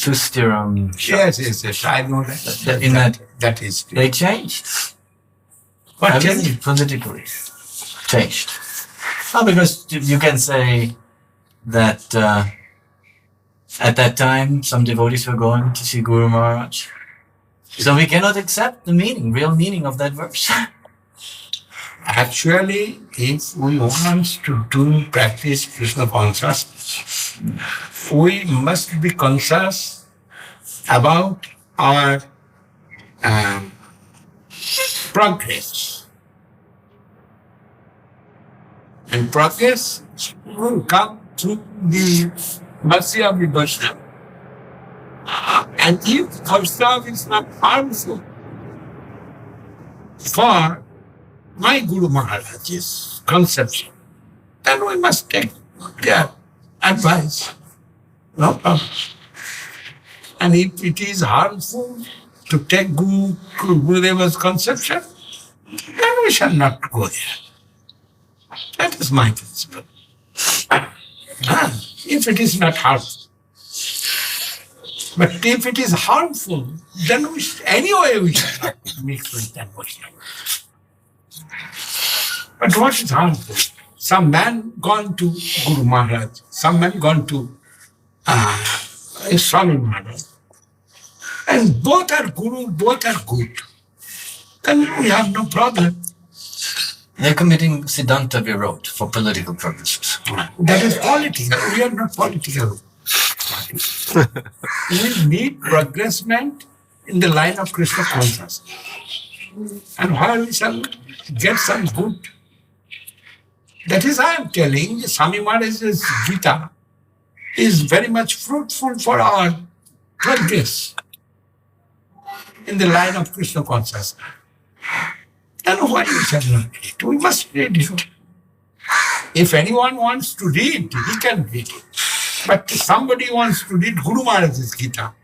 Sustiram. Yes. I know that. That is. They changed. What changed? Politically changed. No, because you can say that at that time some devotees were going to see Guru Maharaj. So we cannot accept the real meaning of that verse. Actually, if we want to practice Krishna consciousness, we must be conscious about our progress. And progress will come through the mercy of the Vaishnava. And if Vaishnava is not harmful for my Guru Maharaj's conception, then we must take their advice. No problem. And if it is harmful to take Gurudeva's conception, then we shall not go there. That is my principle. If it is not harmful. But if it is harmful, then anyway we shall not mix with that Vaishnava. But what is harmful? Some man gone to Guru Maharaj, some man gone to Swami Maharaj. And both are Guru, both are good. Then we have no problem. They're committing Siddhanta Virod for political purposes. That is politics. We are not political. We need progressment in the line of Krishna consciousness. And where we shall get some good. That is, I am telling, Swami Maharaj's Gita is very much fruitful for our progress in the line of Krishna consciousness. And why we shall not read it? We must read it. If anyone wants to read, he can read it. But if somebody wants to read Guru Maharaj's Gita,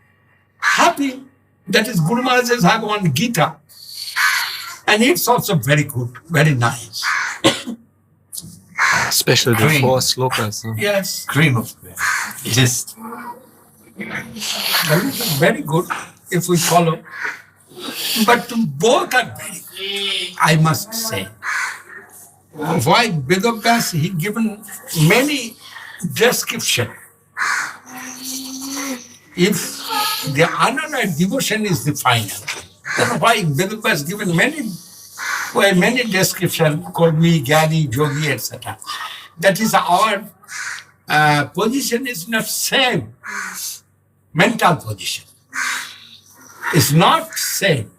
happy. That is, Guru Maharaj has one Gita. And it's also very good, very nice. Especially the Cream. 4 slokas. Huh? Yes. Cream of just Very good if we follow. But both are very good, I must say. Why Vedas, he given many description. If the honor and devotion is the final, then why Vedas given many description called me Gyani, Yogi, etc. That is our position is not same. Mental position is not same.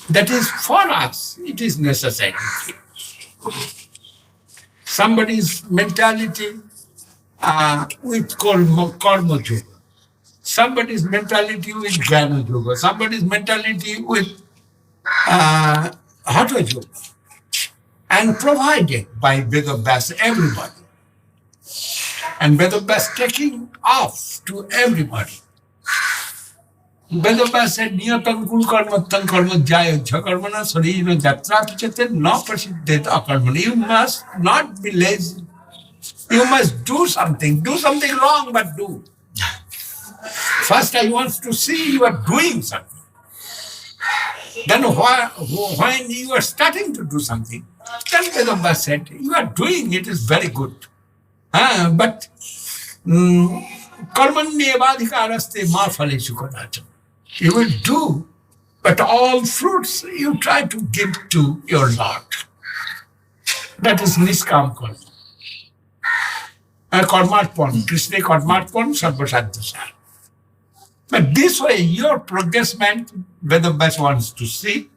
That is for us, it is necessary. Somebody's mentality with karma yoga. Somebody's mentality with jnana yoga. Somebody's mentality with hatha yoga. And provided by Vedas everybody. And Vedas taking off to everybody. Vedas said, Niyatam kul karmattam karma jaya jhakarmana sarira jatra pichate na prasiddhet akarmana. You must not be lazy. You must do something wrong, but do. First I want to see you are doing something. Then when you are starting to do something, then Vedas said, you are doing it is very good. But karmanyevadhikaraste ma phaleshu kadacham. You will do, but all fruits you try to give to your Lord. That is niskam karma. Karmarpan, Krishna karmarpan sarvasadhyasar. But this way, your progressment, Vedas wants to see,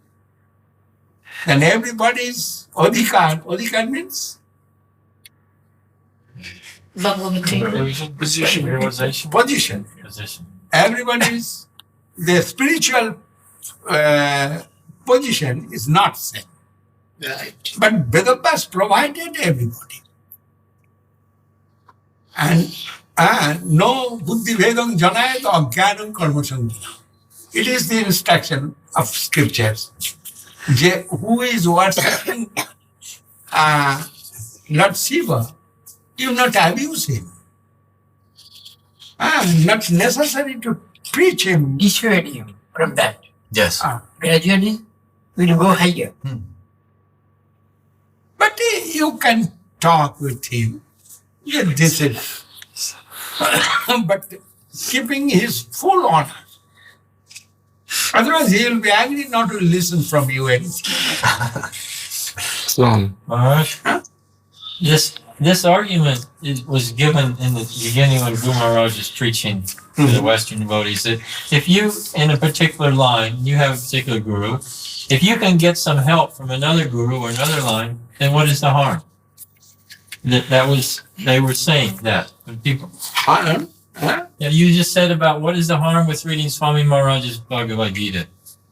and everybody's odhikar. Odhikar means? position, realization. Position. Everybody's, the spiritual position is not same. Right. But Vedas provided everybody. And no buddhi vedam janayat ajnanam karma sangita. It is the instruction of scriptures. Who is worshipping Lord Shiva, do not abuse him. Not necessary to preach him. Dissuade him from that. Yes. Gradually, we'll go higher. But you can talk with him. Yeah, this is. But keeping his full honor. Otherwise, he will be angry not to listen from you anything. Maharaj, this argument was given in the beginning when Guru Maharaj is preaching to the Western devotees that if you, in a particular line, you have a particular guru, if you can get some help from another guru or another line, then what is the harm? They were saying that when people. Harm? Yeah, you just said about what is the harm with reading Swami Maharaj's Bhagavad Gita.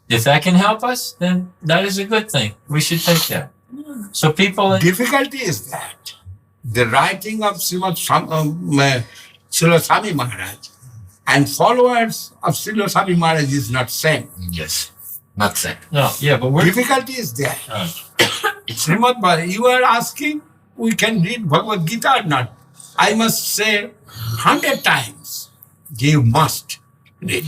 If that can help us, then that is a good thing. We should take that. So people. Difficulty is that the writing of Srila Swami Maharaj and followers of Srila Swami Maharaj is not same. Yes. Not same. No, yeah, but we're. Difficulty is there. Srimad Bhagavad, you are asking, we can read Bhagavad Gita or not? I must say 100 times, you must read.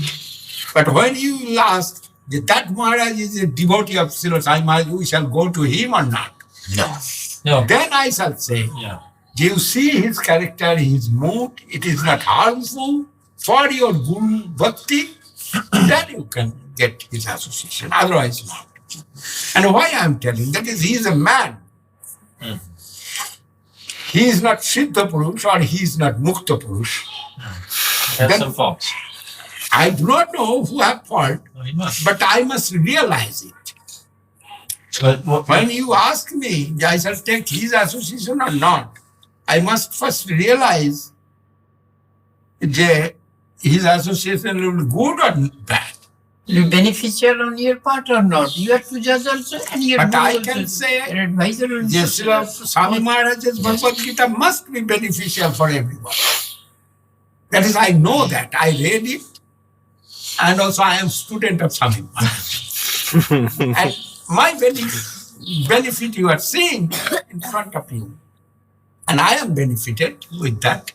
But when you ask that Maharaj is a devotee of Srila Swami Maharaj, we shall go to him or not? No. Then I shall say, Yeah. you see his character, his mood, it is not harmful for your Guru Bhakti, then you can get his association, otherwise not. And why I am telling, that is, he is a man. He is not Siddha Purush or he is not Mukta Purush. That's some faults. I do not know who have fault, No, he must. but I must realize it. But When you ask me, I shall take his association or not, I must first realize that his association will be good or bad. Will be beneficial on your part or not? You are to judge also and your But guru I also, can say, your advisor also. yes, Swami Maharaj's Bhagavad Gita must be beneficial for everyone. That is, I know that. I read it. And also I am student of Swami Maharaj. And my benefit you are seeing in front of you. And I am benefited with that.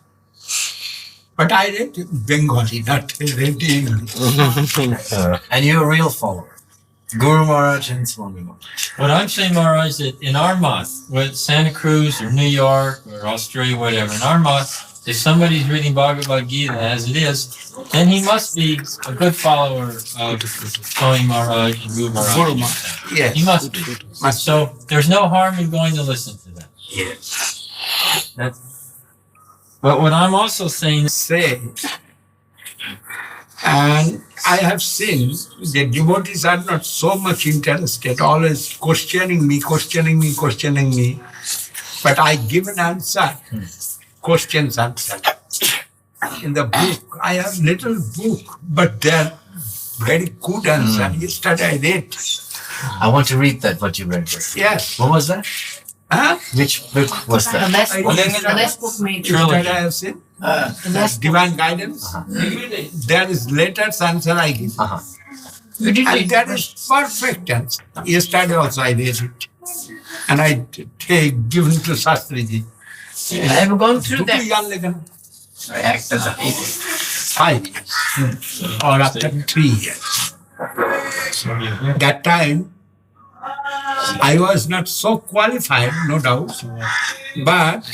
But I read Bengali, not read English. And you're a real follower. Guru Maharaj and Swami Maharaj. what I'm saying, Maharaj, is that in our month, with Santa Cruz or New York or Australia, whatever, in our month, if somebody's reading Bhagavad Gita as it is, then he must be a good follower of Swami Maharaj and Guru Maharaj. Guru Maharaj, yes. He must be. So there's no harm in going to listen to them. Yes. But what I'm also saying is, Say, and I have seen the devotees are not so much interested, always questioning me. But I give an answer, questions answer. In the book, I have little book, but they're very good answer. Yesterday I read. I want to read that, what you read. Yes. What was that? Huh? Which book was The that? last book maybe. Yesterday I have seen. Divine Guidance. Uh-huh. There is letters answer I give. Uh-huh. You did And it. that is perfect answer. Yesterday also I read it. And I given to Shastriji. I have gone through that. I act as a 5 years. Or after 3 years. That time, I was not so qualified, no doubt, but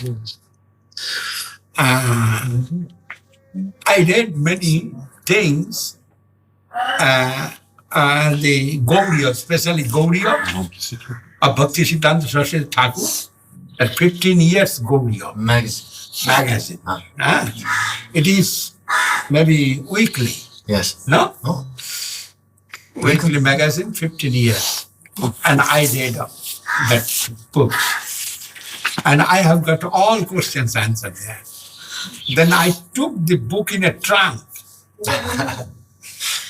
I read many things, the Gaudiya, especially Gaudiya, of Bhakti Siddhanta Saraswati Thakur, at 15 years Gaudiya magazine. It is maybe weekly, Yes. no? Oh. Weekly magazine, 15 years. And I read that book. And I have got all questions answered there. Then I took the book in a trunk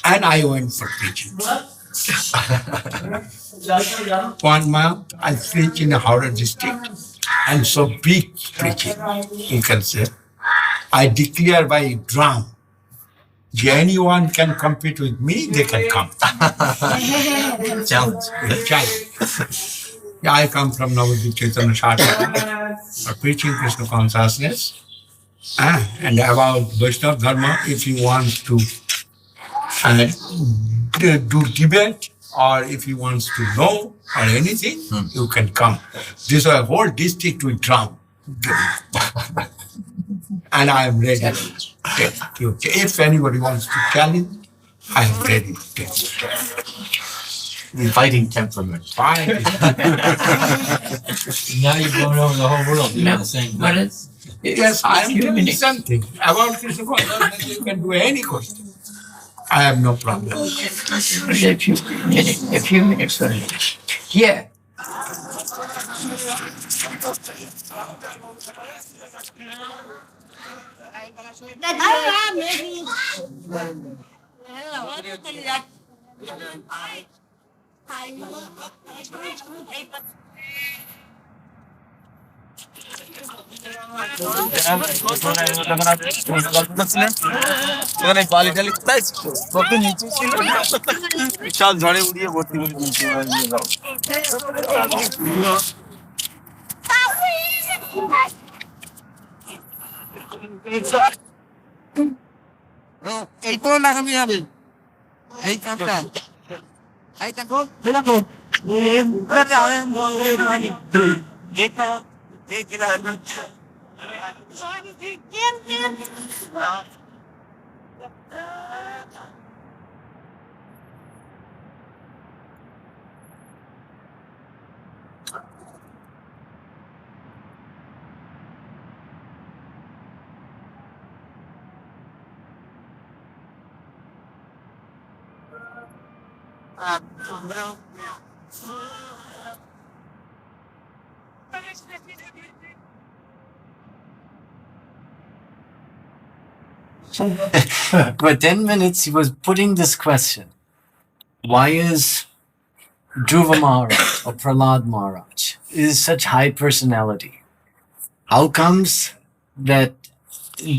and I went for preaching. 1 month I preached in Howrah district, and so big preaching, you can say. I declare by drum, anyone can compete with me, they can come. Challenge. Yeah, I come from Navadvip Chaitanya Shatra for preaching Krishna consciousness. And about Vaishnava Dharma, if you want to do debate or if you want to know or anything, you can come. This a whole district will drum. And I am ready. If anybody wants to challenge, I am ready. Fighting temperament. Fine. Now you're going over the whole world doing No, the same but thing. it's Yes, I am few telling you minutes. something about Krishna consciousness. You can do any question. I have no problem. a few minutes only. Here, ওখানে বালি টালি কোথায় ছিল? কত নিচে ছিল বিশাল ঝড়ে উড়িয়ে ভর্তি করে দিয়েছে এই তো লাগাবি হবে এই কাপটা এই দেখো দেখো For 10 minutes, he was putting this question. Why is Dhruva Maharaj or Prahlad Maharaj is such high personality? How comes that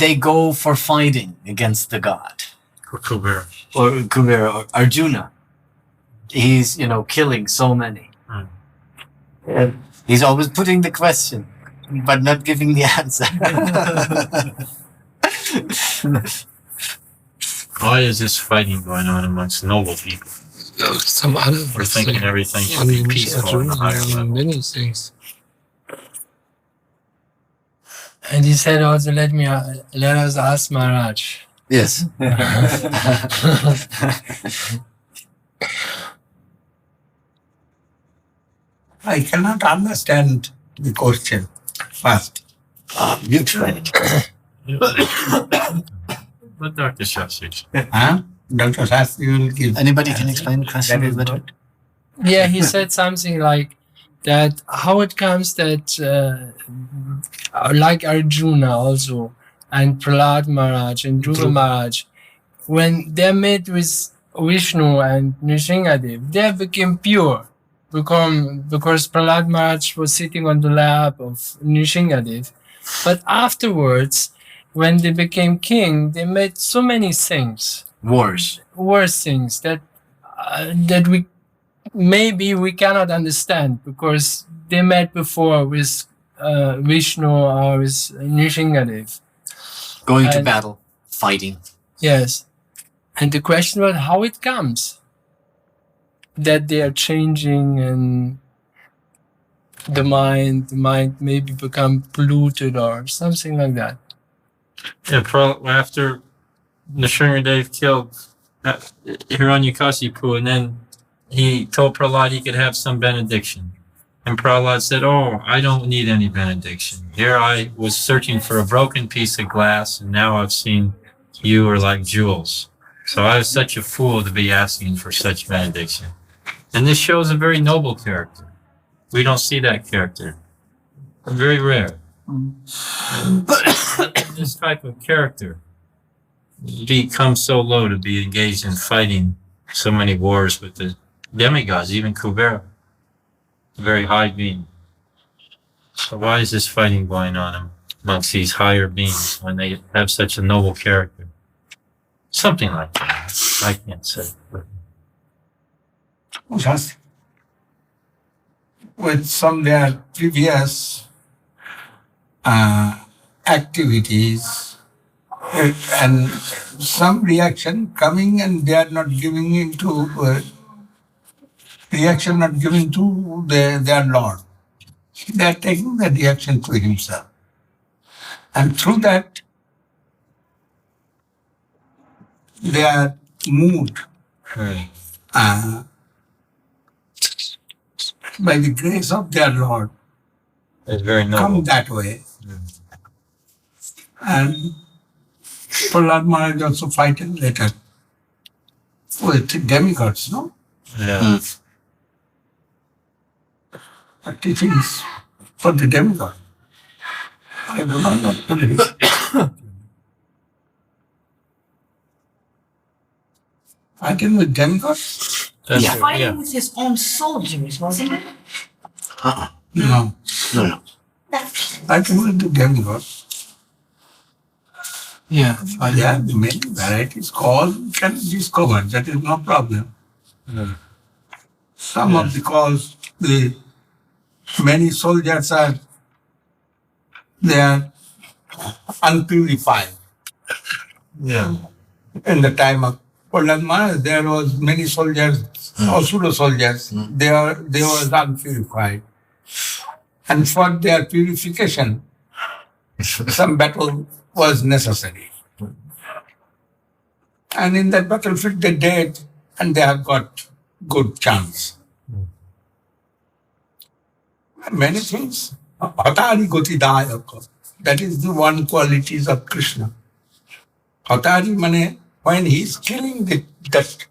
they go for fighting against the god? Or Kubera. Or Kubera or Arjuna? He's, killing so many. And he's always putting the question, but not giving the answer. Why is this fighting going on amongst noble people? Some other We're thinking everything should be peaceful on a higher level. many things. And he said also, let us ask Maharaj. Yes. I cannot understand the question first. You explain it. But Dr. Shastri. Dr. Shastri will give. Anybody can explain the question That is a little what? bit? Yeah, he said something like that, how it comes that, like Arjuna also, and Prahlad Maharaj and Dhruva Maharaj, when they met with Vishnu and Nrsingadev, they became pure. Because Prahlad Maharaj was sitting on the lap of Nrsingadev. But afterwards, when they became king, they made so many things, Wars. worse things that we cannot understand, because they met before with Vishnu or with Nrsingadev. Going to And- battle. Fighting. Yes. And the question was how it comes that they are changing and the mind maybe become polluted or something like that. Yeah, after Nrsingadev killed Hiranyakasipu, and then he told Prahlad he could have some benediction. And Prahlad said, "Oh, I don't need any benediction. Here I was searching for a broken piece of glass, and now I've seen you are like jewels. So I was such a fool to be asking for such benediction." And this shows a very noble character. We don't see that character. Very rare. This type of character becomes so low to be engaged in fighting so many wars with the demigods, even Kubera, a very high being. So why is this fighting going on amongst these higher beings when they have such a noble character? Something like that. I can't say. But Just with some their previous activities and some reaction coming and they are not giving into reaction not giving to their Lord. They are taking the reaction to himself. And through that, they are moved by the grace of their Lord. It's very Come noble. that way. And Prahlad Maharaj also fighting later with demigods, no? Yeah. Teachings for the demigod. I do not know today. Fighting with demigods? That's Yeah. it, Fighting with his own soldiers, wasn't it? No. No. Fighting with the demigods. Yeah. There are many varieties. Cause you can discover. That is no problem. Some of the cause, the many soldiers they are unpurified. Yeah. In the time of Prahlad Maharaj, there was many soldiers, Asura soldiers. They were unpurified, and for their purification, some battle was necessary. And in that battlefield, they did, and they have got good chance. Many things. Hatari goti dayaka. That is the one qualities of Krishna. Hatari mane, when he is killing that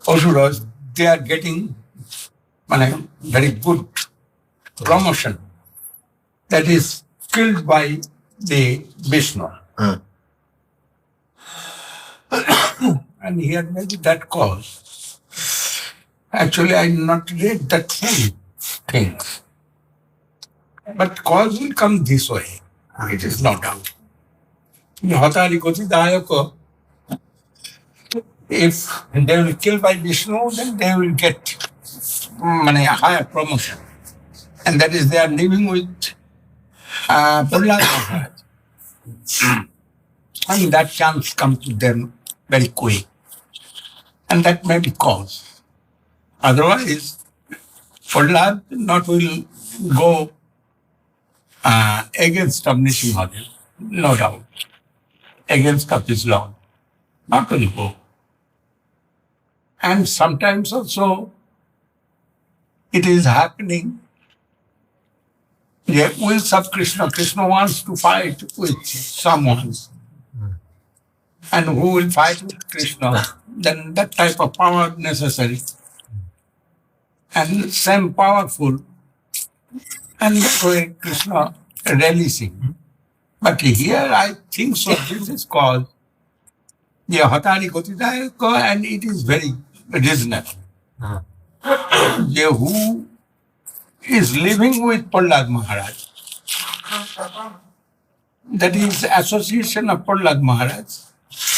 asuras, they are getting mane, very good promotion. That is killed by the Vishnu. And he had made that cause. Actually, I did not read that full thing. But cause will come this way. It is no doubt. Hatari goti dayaka. If they will kill by Vishnu, then they will get a higher promotion. And that is they are living with Prahlad Maharaj. And that chance comes to them very quick. And that may be cause. Otherwise, Prahlad not will go against of Nrsimhadev, no doubt. Against of his Lord. Not will go. And sometimes also it is happening. The wills of Krishna. Krishna wants to fight with someone. And who will fight with Krishna? Then that type of power necessary. And same powerful. And that way Krishna releasing. But here I think so this is called the Hatari Gotidayaka, and it is very reasonable. Who is living with Prahlad Maharaj, that is association of Prahlad Maharaj,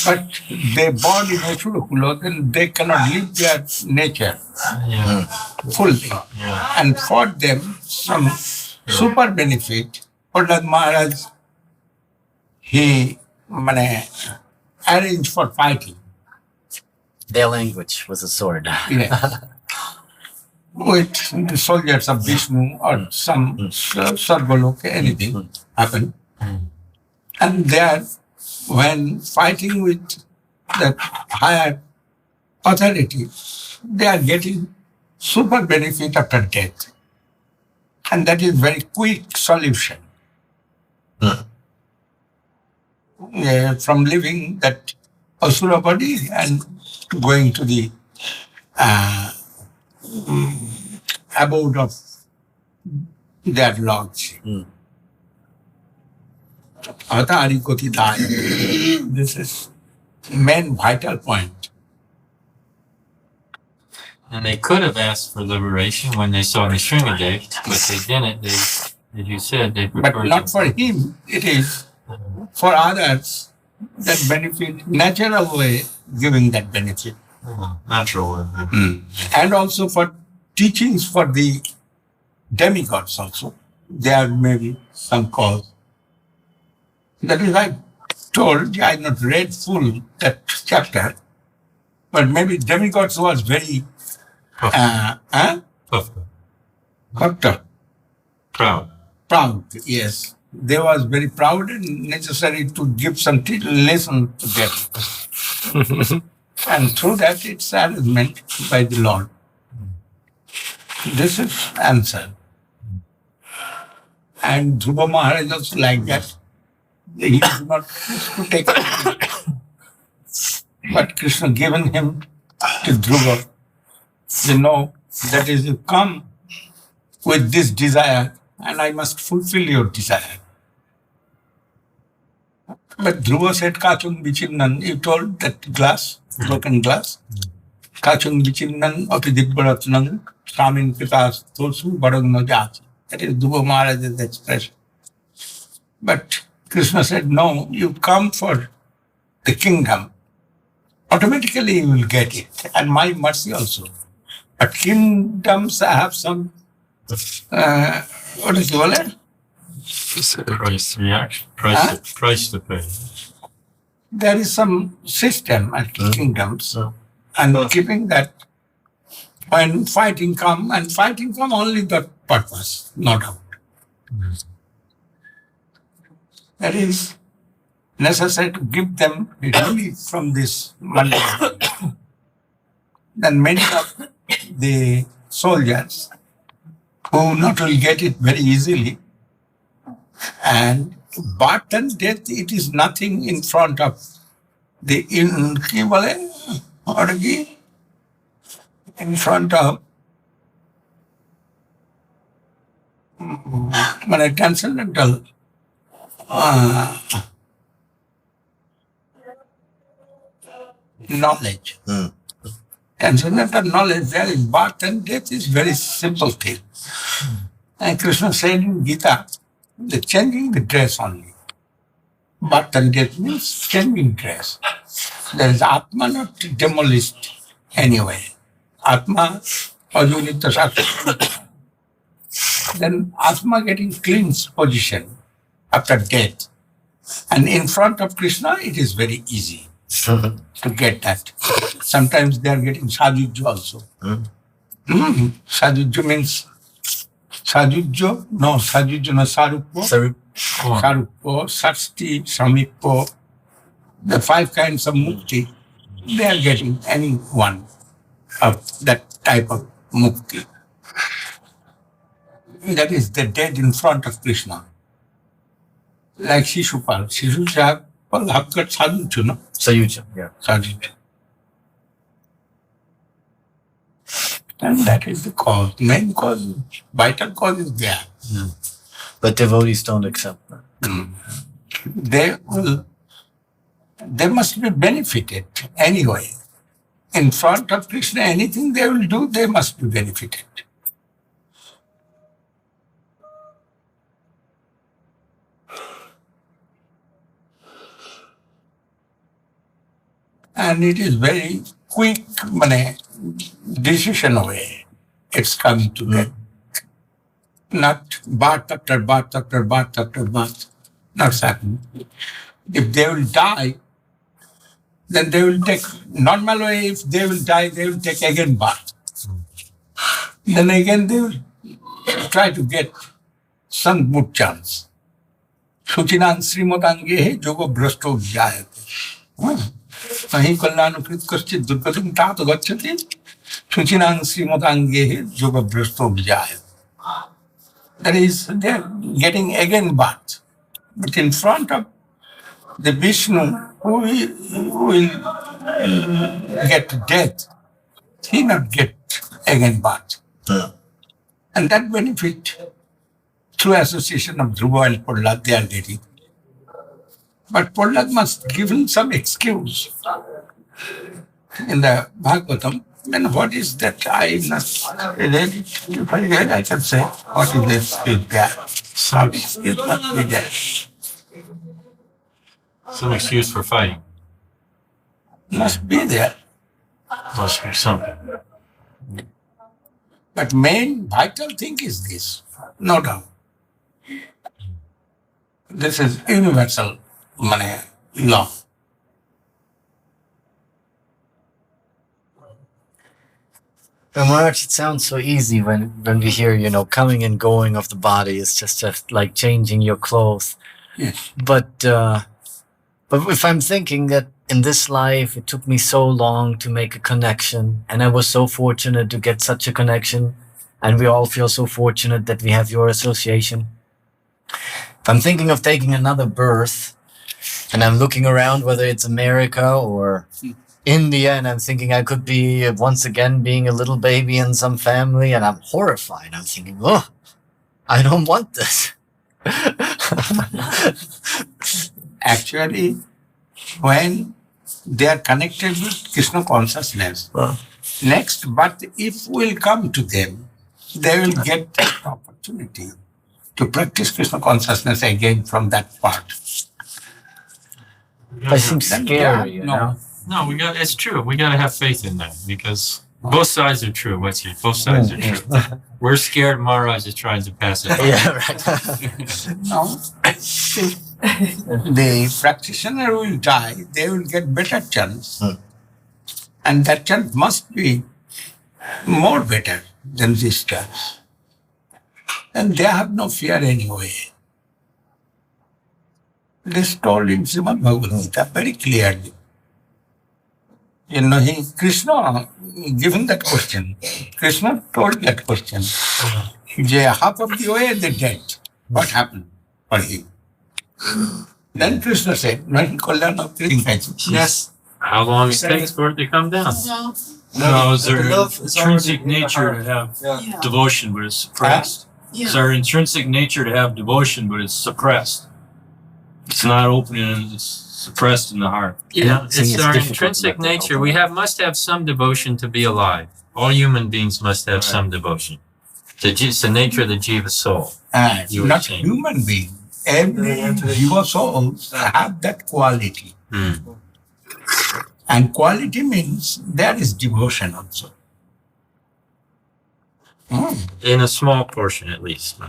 but they born in Ashura, then they cannot live their nature fully. And for them, some super benefit, Prahlad Maharaj, he arranged for fighting. Their language was a sword. Yeah. With the soldiers of Vishnu or some Sarvaloka, anything happen. And there, when fighting with the higher authority, they are getting super benefit after death. And that is very quick solution. From living that Asura body and going to the abode of their lords. Hatari Koti Daya. This is main vital point. And they could have asked for liberation when they saw Nrsimhadev, but they didn't. They, as you said, they But preferred not to- for him, it is for others that benefit, natural way giving that benefit. natural. And also for teachings for the demigods also. There may be some cause. That is, I told, I not read full that chapter, but maybe demigods was very, proud, yes. They was very proud and necessary to give some lesson to them. And through that, it's arrangement by the Lord. This is answer. And Dhruva Maharaj also like that. He is not used to take it. But Krishna given him to Dhruva. You know, that is, you come with this desire and I must fulfill your desire. But Dhruva said, Kachun Vichinnan, you told that glass, broken glass. Kachun Vichinnan, Apidibbaratnang, Swamin Pitas, Tosu, Badagnajachi. That is Dhruva Maharaj's expression. But Krishna said, no, you come for the kingdom. Automatically you will get it. And my mercy also. But kingdoms have some, what is it? Price reaction. Price to pay. There is some system at kingdoms. And keeping that, when fighting come, and fighting come only that purpose, no doubt. That is necessary to give them relief from this mundane. Then many of the soldiers who not will get it very easily, and birth and death, it is nothing in front of the in front of transcendental knowledge. Transcendental knowledge, there is birth and death is very simple thing. And Krishna said in Gita, the changing the dress only. Birth and death means changing dress. There is Atma not demolished anyway. Atma, Ajunita Shakti. Then Atma getting cleansed position after death. And in front of Krishna, it is very easy to get that. Sometimes they are getting Sajujo also. Sajujo means Sajujo? No, Sajujo no Saruppo. Saruppo, Sasti, Samippo. The 5 kinds of mukti, they are getting any one of that type of mukti. That is the dead in front of Krishna. Like Shishupal. Shishupal have got Sajujo, no? Sayuja, yeah. Sajujo. And that is the cause. Main cause, vital cause is there. But devotees don't accept that. They must be benefited anyway. In front of Krishna, anything they will do, they must be benefited. And it is very quick decision away. It's coming to that. Not birth after birth after birth after birth. Not happening. If they will die, then they will take, normal way, if they will die, they will take again birth. Then again they will try to get some good chance. Suchinan Srimadange Jogo Brasto Jayate. Nahi Kallanukrit Kaschit Durgatum Tato Gachati. Suchinan Srimadange Jogo Brasto Jayate. That is, they are getting again birth. But in front of the Vishnu, who will get death, he not get again birth. And that benefit, through association of Dhruva and Prahlad, they are getting. But Prahlad must give him some excuse. In the Bhagavatam, then what is that? I not read it. If I read, I can say, what is this excuse there? Some excuse must be there. Some excuse for fighting. Must be there. Must be something. But main vital thing is this, no doubt. This is universal law. But Maharaj, it sounds so easy when we hear, coming and going of the body. It's just like changing your clothes. Yes. But if I'm thinking that in this life, it took me so long to make a connection, and I was so fortunate to get such a connection, and we all feel so fortunate that we have your association. If I'm thinking of taking another birth, and I'm looking around, whether it's America or India, and I'm thinking I could be once again being a little baby in some family, and I'm horrified. I'm thinking, oh, I don't want this. Actually, when they are connected with Krishna consciousness, next birth, if will come to them, they will get the opportunity to practice Krishna consciousness again from that part. It seems scary, you know? No, it's true. We gotta have faith in that because both sides are true. Both sides are true. We're scared Maharaj is trying to pass it. Yeah, right. No. The practitioner will die, they will get better chance. And that chance must be more better than this chance. And they have no fear anyway. This told in Srimad Bhagavad Gita very clearly. Krishna given that question. Krishna told that question. Half of the way they dead. What happened for him? Then Krishna said, Yes. How long it takes for it to come down? No, is there an intrinsic nature to have devotion, but it's suppressed? Is there intrinsic nature to have devotion, but it's suppressed? It's not open and it's suppressed in the heart. Yeah, it's our intrinsic nature. We must have some devotion to be alive. All human beings must have some devotion. It's the nature of the jiva soul. Not human being. Every jiva soul have that quality. And quality means there is devotion also. In a small portion, at least.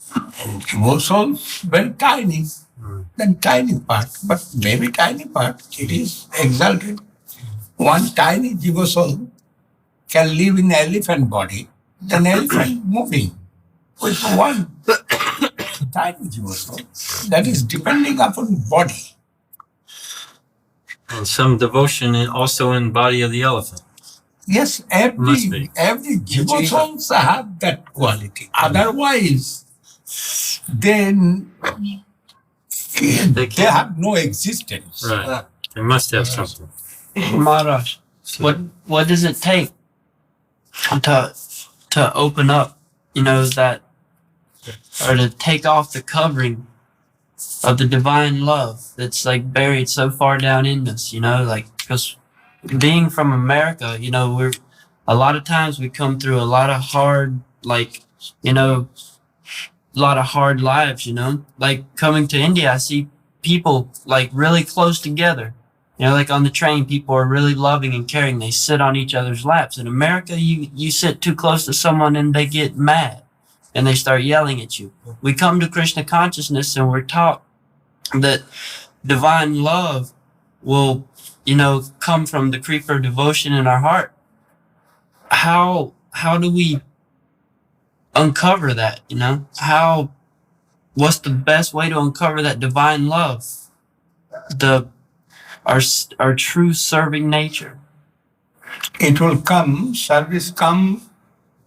Jiva soul very tiny. Then tiny part, but very tiny part, it is exalted. One tiny jiva soul can live in elephant body, then elephant moving with one tiny jiva soul. That is depending upon body. And some devotion also in body of the elephant. Yes, every jiva souls have that quality. Otherwise, then they have no existence. Right. They must have something. Maharaj, what does it take to open up, that, or to take off the covering of the divine love that's like buried so far down in us, because being from America, we're a lot of times we come through a lot of hard, a lot of hard lives, like coming to India, I see people like really close together, like on the train, people are really loving and caring. They sit on each other's laps. In America, you sit too close to someone and they get mad and they start yelling at you. We come to Krishna consciousness and we're taught that divine love will, come from the creeper devotion in our heart. How do we uncover that, what's the best way to uncover that divine love, our true serving nature? It will come, service come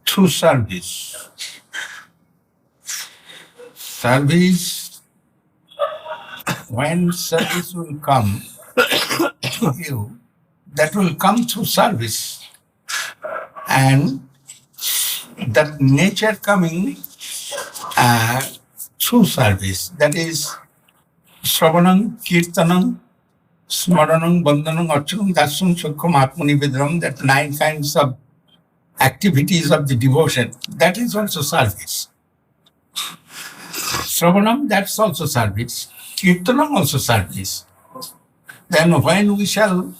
through service. Service, when service will come to you, that will come through service. And that nature coming through service, that is Shravanam, Kirtanam, Smaranam, Bandhanam, Archanam, Darshanam, Shukram, Atmani Vidram, that 9 kinds of activities of the devotion, that is also service. Shravanam, that's also service. Kirtanam also service. Then when we shall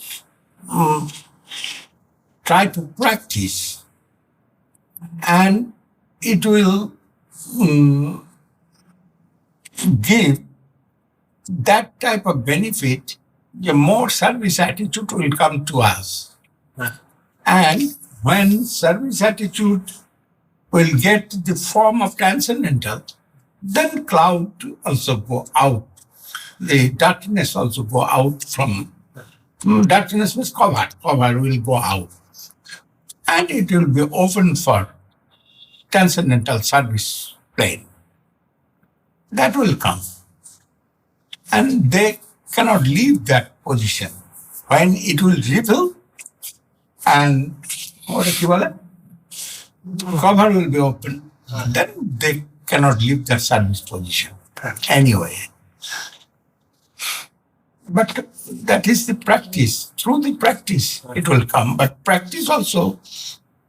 try to practice, and it will give that type of benefit, the more service attitude will come to us. And when service attitude will get the form of transcendental, then cloud also go out. The darkness also go out from, darkness means cover will go out. And it will be open for transcendental service plane. That will come. And they cannot leave that position. When it will reveal and cover will be open, then they cannot leave that service position. Anyway. But that is the practice. Through the practice, it will come. But practice also,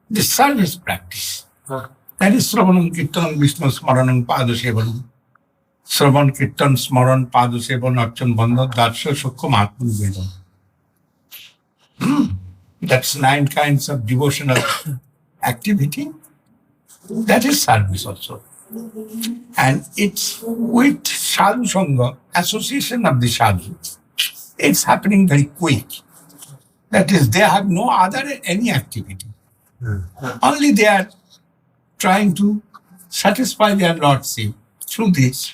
the service practice. That is Sravanam Kirtan Vishnu Smaranam Padasevanam. Sravan Kirtan Smaran Padasevan Archan Bandha Darsha Sukkham Atman Vedam. That's 9 kinds of devotional activity. That is service also. And it's with sadhu sangha, association of the sadhu. It's happening very quick. That is, they have no other any activity. Only they are trying to satisfy their lordship through this.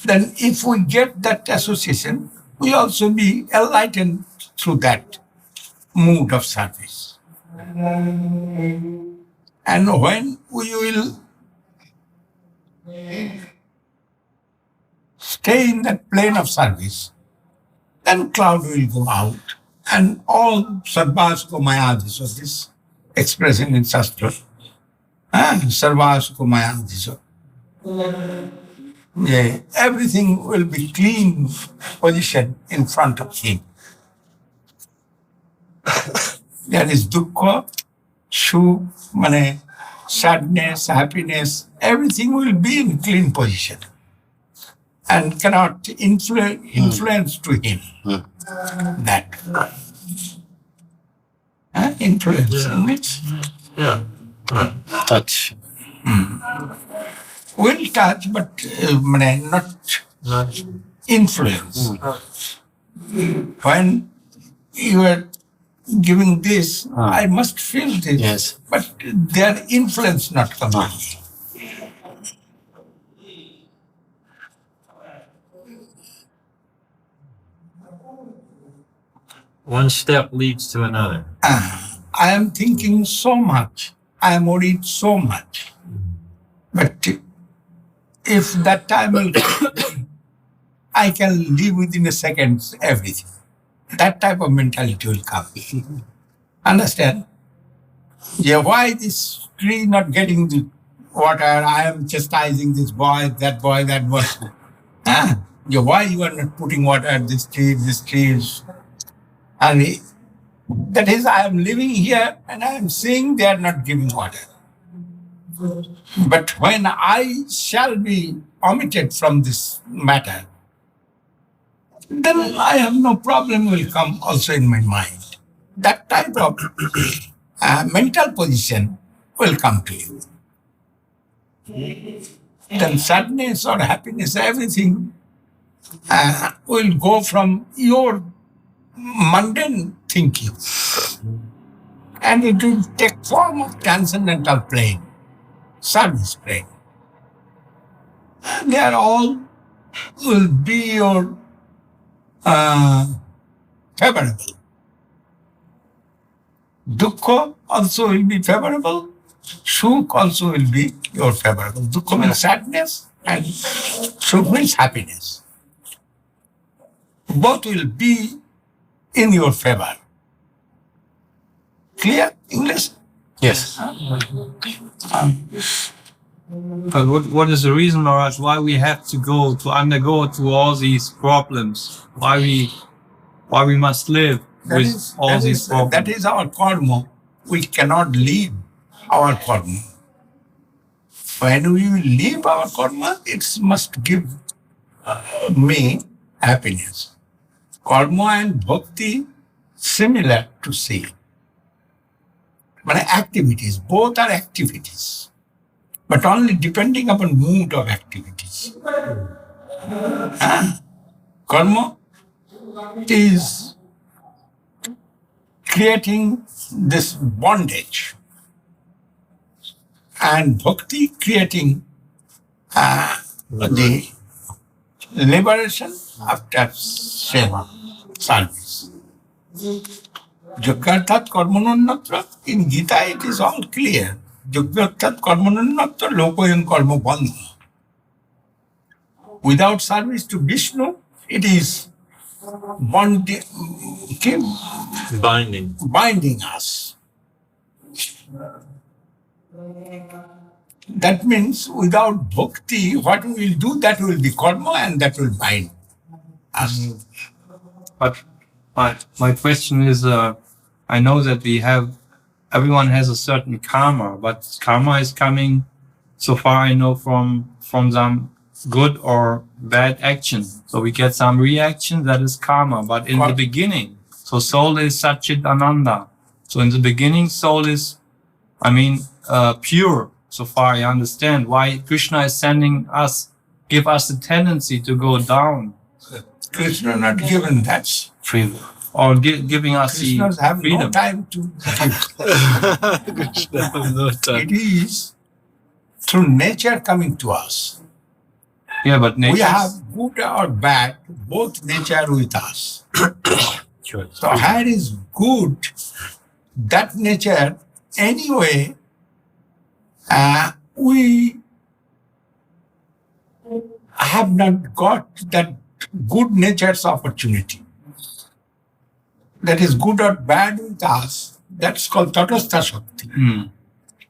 Then if we get that association, we also be enlightened through that mood of service. And when we will stay in that plane of service, then cloud will go out. And all sarvas ko mayadhiso, this expression in Shastra, sarvas ko mayadhiso. Yeah, everything will be clean position in front of him. There is dukkha, shu, sadness, happiness, everything will be in clean position and cannot influence to him. That. Influence. Yeah. Touch. Will touch, but not influence. When you are giving this, I must feel this. Yes. But their influence not coming. One step leads to another. I am thinking so much. I am worried so much. But if that time will come, I can live within a second everything. That type of mentality will come. Understand? Yeah, why this tree not getting the water? I am chastising this boy, that boy, that boy. Yeah, why you are not putting water at this tree is... And that is, I am living here and I am seeing they are not giving water. But when I shall be omitted from this matter, then I have no problem will come also in my mind. That type of mental position will come to you. Then sadness or happiness, everything will go from your mundane thinking. And it will take form of transcendental plane, service plane. They are all will be your favorable. Dukkha also will be favorable. Sukh also will be your favorable. Dukkha means sadness and sukh means happiness. Both will be in your favor. Clear English? Yes. But what is the reason, Maharaj, why we have to undergo through all these problems? Why we must live with all these problems? That is our karma. We cannot leave our karma. When we leave our karma, it must give me happiness. Karma and bhakti similar to see. But activities, both are activities, but only depending upon mood of activities. Karma is creating this bondage, and bhakti creating the liberation after seva, service. Yogyarthat karmanonnatra. In Gita it is all clear. Yogyarthat karmanonnatra lokoyam karma bandha. Without service to Vishnu, it is binding us. That means without bhakti, what we will do, that will be karma and that will bind us. But my question is, I know that everyone has a certain karma, but karma is coming, so far I know, from some good or bad action. So we get some reaction, that is karma. But in the beginning, so soul is Satchit Ananda. So in the beginning, soul is, pure. So far I understand why Krishna is sending us, give us the tendency to go down. Krishna not given that freedom. Or giving us Krishnas the have freedom. no time to Krishna have no time. It is through nature coming to us. Yeah, but nature. We have good or bad, both nature with us. So here is good, that nature, anyway, we have not got that good nature's opportunity. That is good or bad with us. That's called Tatastha Shakti.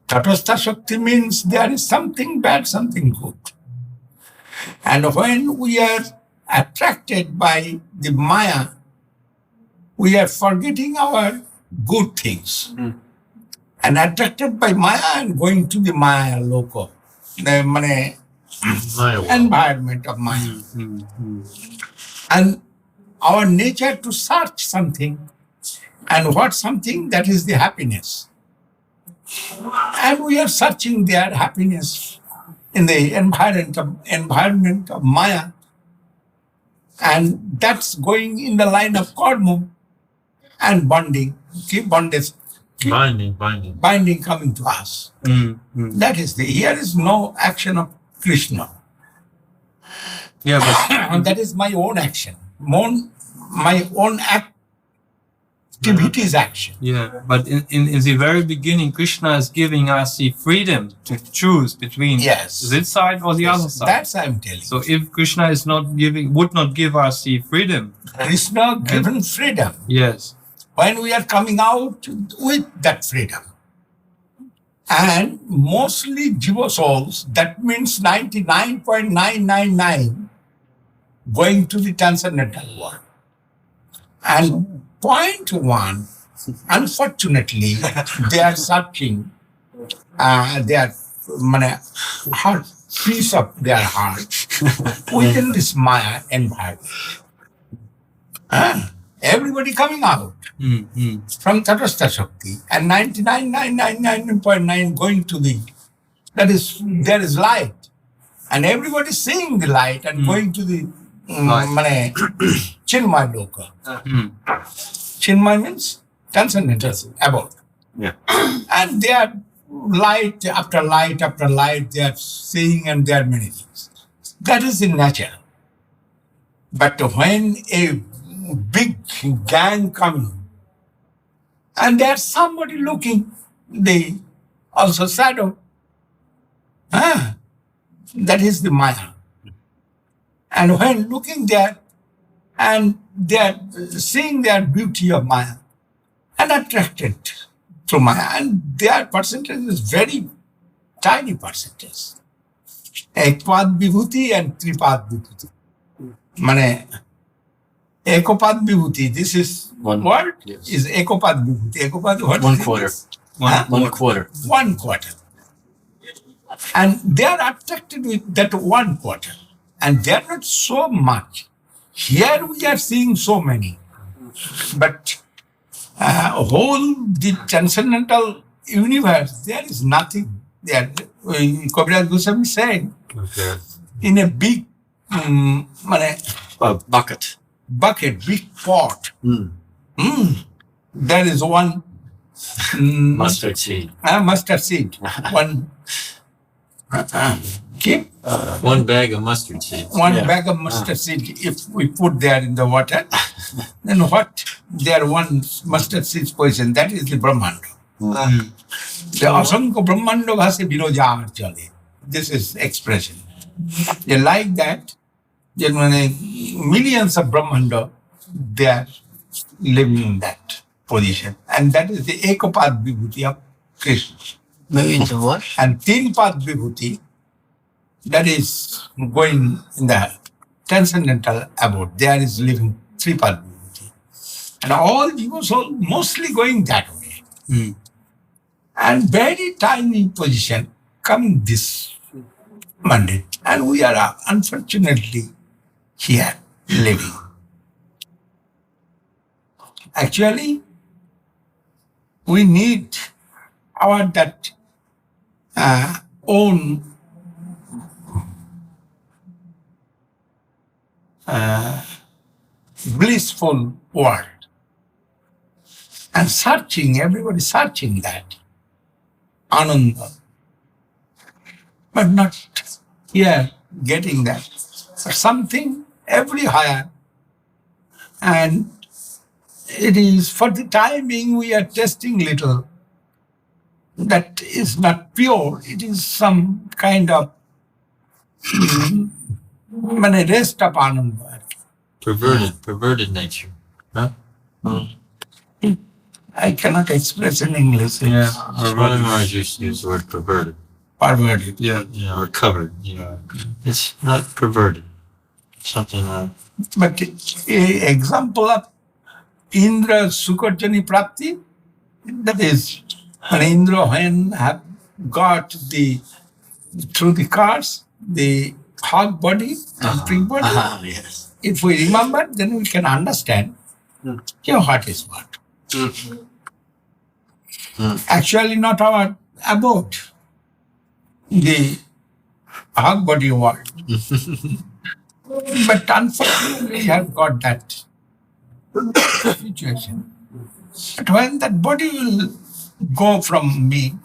Tatastha Shakti means there is something bad, something good. And when we are attracted by the Maya, we are forgetting our good things. And attracted by Maya and going to the Maya loka, the environment of Maya. And our nature to search something, and what something, that is the happiness. And we are searching their happiness in the environment of Maya, and that's going in the line of karma and bonding, binding coming to us. That is here is no action of Krishna. Yeah, but And that is my own action, my own activities action. yeah, but in the very beginning, Krishna is giving us the freedom to choose between this side or the other side. That's I'm telling. So if Krishna is would not give us the freedom. Krishna given freedom. Yes. When we are coming out with that freedom. And mostly Jiva souls, that means 99.999 going to the transcendental world. And 0.1, unfortunately, they are searching their heart, piece of their heart within this Maya environment. Everybody coming out from Tatastha Shakti, and 99.999.9 going to there is light, and everybody seeing the light and going to the Chinmay Loka. Chinmay means transcendental, above. Yeah. And they are light after light after light, they are seeing, and there are many things. That is in nature. But when a big gang coming, and there's somebody looking, they also shadow. That is the Maya. And when looking there, and they are seeing their beauty of Maya, and attracted to Maya, and their percentage is very tiny percentage. Ekpad Vibhuti and Tripad Vibhuti. Ekopad Vibhuti, this is one word, is Ekopad Vibhuti. Ekopad, what? 1 quarter. One quarter. 1 quarter. And they are attracted with that 1 quarter. And they are not so much. Here we are seeing so many. But the transcendental universe, there is nothing. There, Kaviraj Goswami said, in a big bucket. Bucket, big pot. Mm. There is one Mustard seed. mustard seed. One keep One bag of mustard seeds. one Yeah. bag of mustard seed. If we put there in the water, then what? There one mustard seed position. That is the Brahmanda. The Asanka Brahmanda Bhase Viroja Chale. This is expression. They like that. Then millions of Brahmanda, they are living in that position. And that is the Ekapad Vibhuti of Krishna. Maybe the what? And Tinpad Vibhuti, that is going in the transcendental abode. There is living Tripad Vibhuti. And all jivas are mostly going that way. And very tiny position coming this Monday. And we are unfortunately here living. Actually, we need our that own blissful world. And searching, everybody searching that. Ananda. But not here getting that. But something every higher. And it is for the time being we are testing little. That is not pure. It is some kind of rest of Ananda. Perverted nature. Huh? I cannot express in English. Yeah. Srila Maharaj used to use the word perverted. Perverted. Yeah. Or covered. It's not perverted. Something But a example of Indra Sukarjani Prapti, that is when Indra when have got through the cars, the hog body, pig body. Yes. If we remember, then we can understand what is what. Actually not our abode, the hog body world. But unfortunately we have got that situation. But when that body will go from me,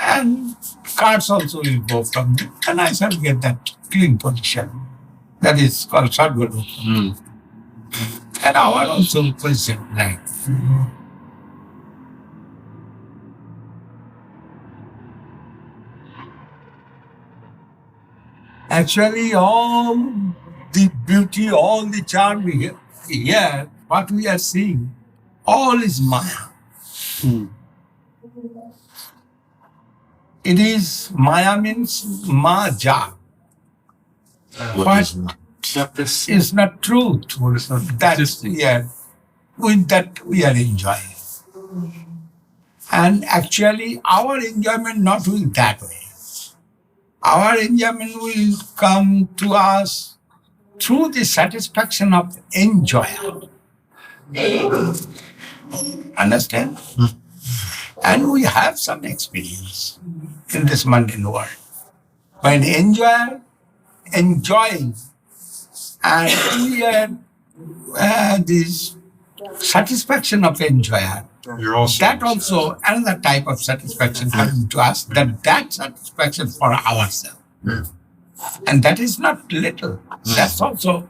and cards also will go from me, and I shall get that clean position. That is called Sadguru. And our also position like. Actually, all the beauty, all the charm we have here, what we are seeing, all is Maya. It is Maya means Maja. What is not truth. What is not That existing. with that we are enjoying. And actually, our enjoyment not will that way. Our enjoyment will come to us through the satisfaction of enjoyer. Understand? And we have some experience in this mundane world. When enjoyer enjoying and we are this satisfaction of enjoyer. You're also That also another type of satisfaction coming to us, that satisfaction for ourselves. And that is not little. That's also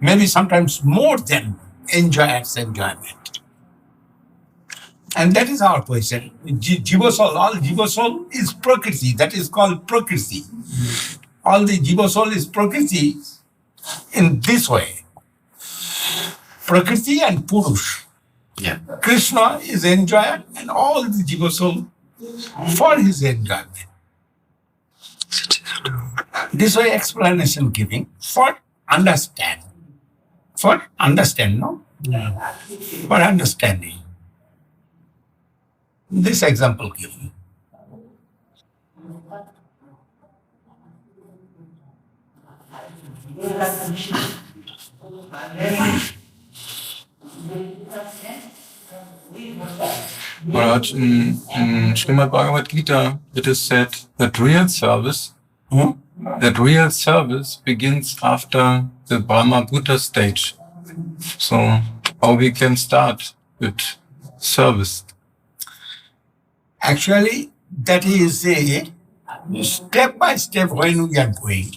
maybe sometimes more than enjoyer's enjoyment. And that is our position. Jiva soul, all Jiva soul is Prakriti. That is called Prakriti. All the Jiva soul is Prakriti in this way. Prakriti and Purush. Yeah. Krishna is enjoyer and all the Jiva soul for his enjoyment. This way explanation giving for understand. For understand, no? For understanding. This example given. Maharaj, in Srimad Bhagavad Gita, it is said that real service that real service begins after the Brahma Buddha stage. So how we can start with service? Actually, that is a step by step when we are going.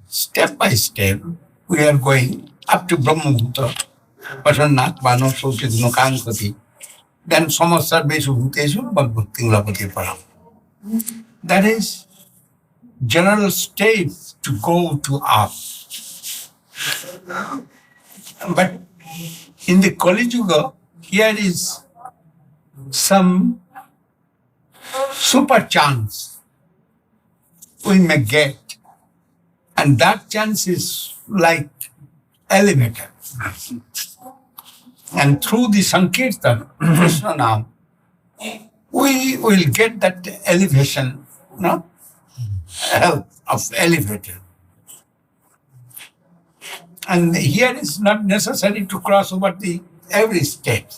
Step by step, we are going up to Brahma Bhuta, Pasanat Bano Sochidno Kankati, then Samasarveshu Bhuteshu Bhakti Lapati Param. That is general state to go to up. But in the Kali Yuga, here is some super chance we may get. And that chance is like elevator. And through the Sankirtan, Krishna Nam, we will get that elevation, no? Help of elevator. And here it's not necessary to cross over the every step.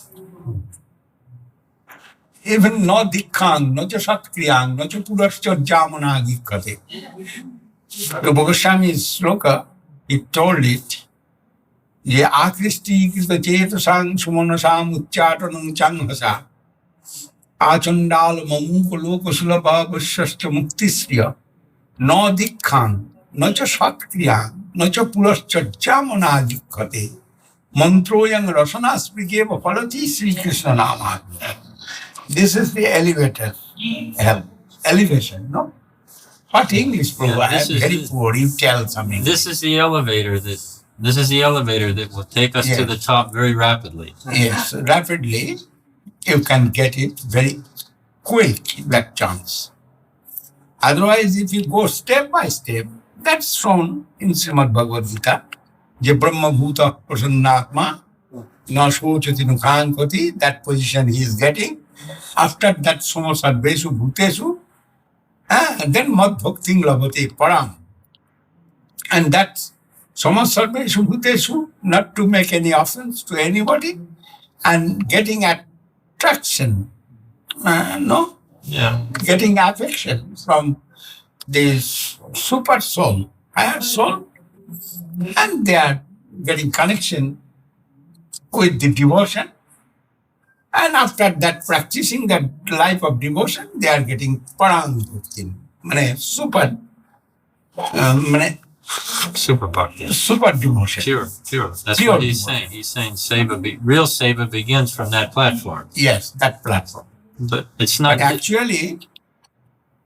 Even no dikkang, no cha satkriyang, no cha purascharjamana gikkate. The Goswami's sloka, he told it, Ye akristi krita chetasang sumanasam ucchatanam changhasa achandal mamuka loka sulabha vasyascha muktisriya no dikkhan no cha satkriya no cha purascharjamana dikkate mantroyang rasanasprikeva phalati Sri Krishna nama. This is the elevator, elevation, no? What English, Prabhu? Yeah, I am very poor. You tell something. This is the elevator that will take us to the top very rapidly. Yes, rapidly you can get it very quick, that chance. Otherwise, if you go step by step, that's shown in Srimad Bhagavad Gita. Je Brahma Bhuta Prasannatma, Nasochati Nukankoti, that position he is getting. After that, Somasarveshu Bhutesu, then Mad Bhakti Labhati Param. And that's Samasarveshu Bhuteshu, not to make any offense to anybody, and getting attraction, no? Yeah. Getting affection from this super soul, higher soul, and they are getting connection with the devotion. And after that, practicing that life of devotion, they are getting parang bhakti, super, Super bhakti. super devotion. Pure. That's Pure what he's devotion. saying. He's saying real seva begins from that platform. Yes, that platform. But it's not. But actually,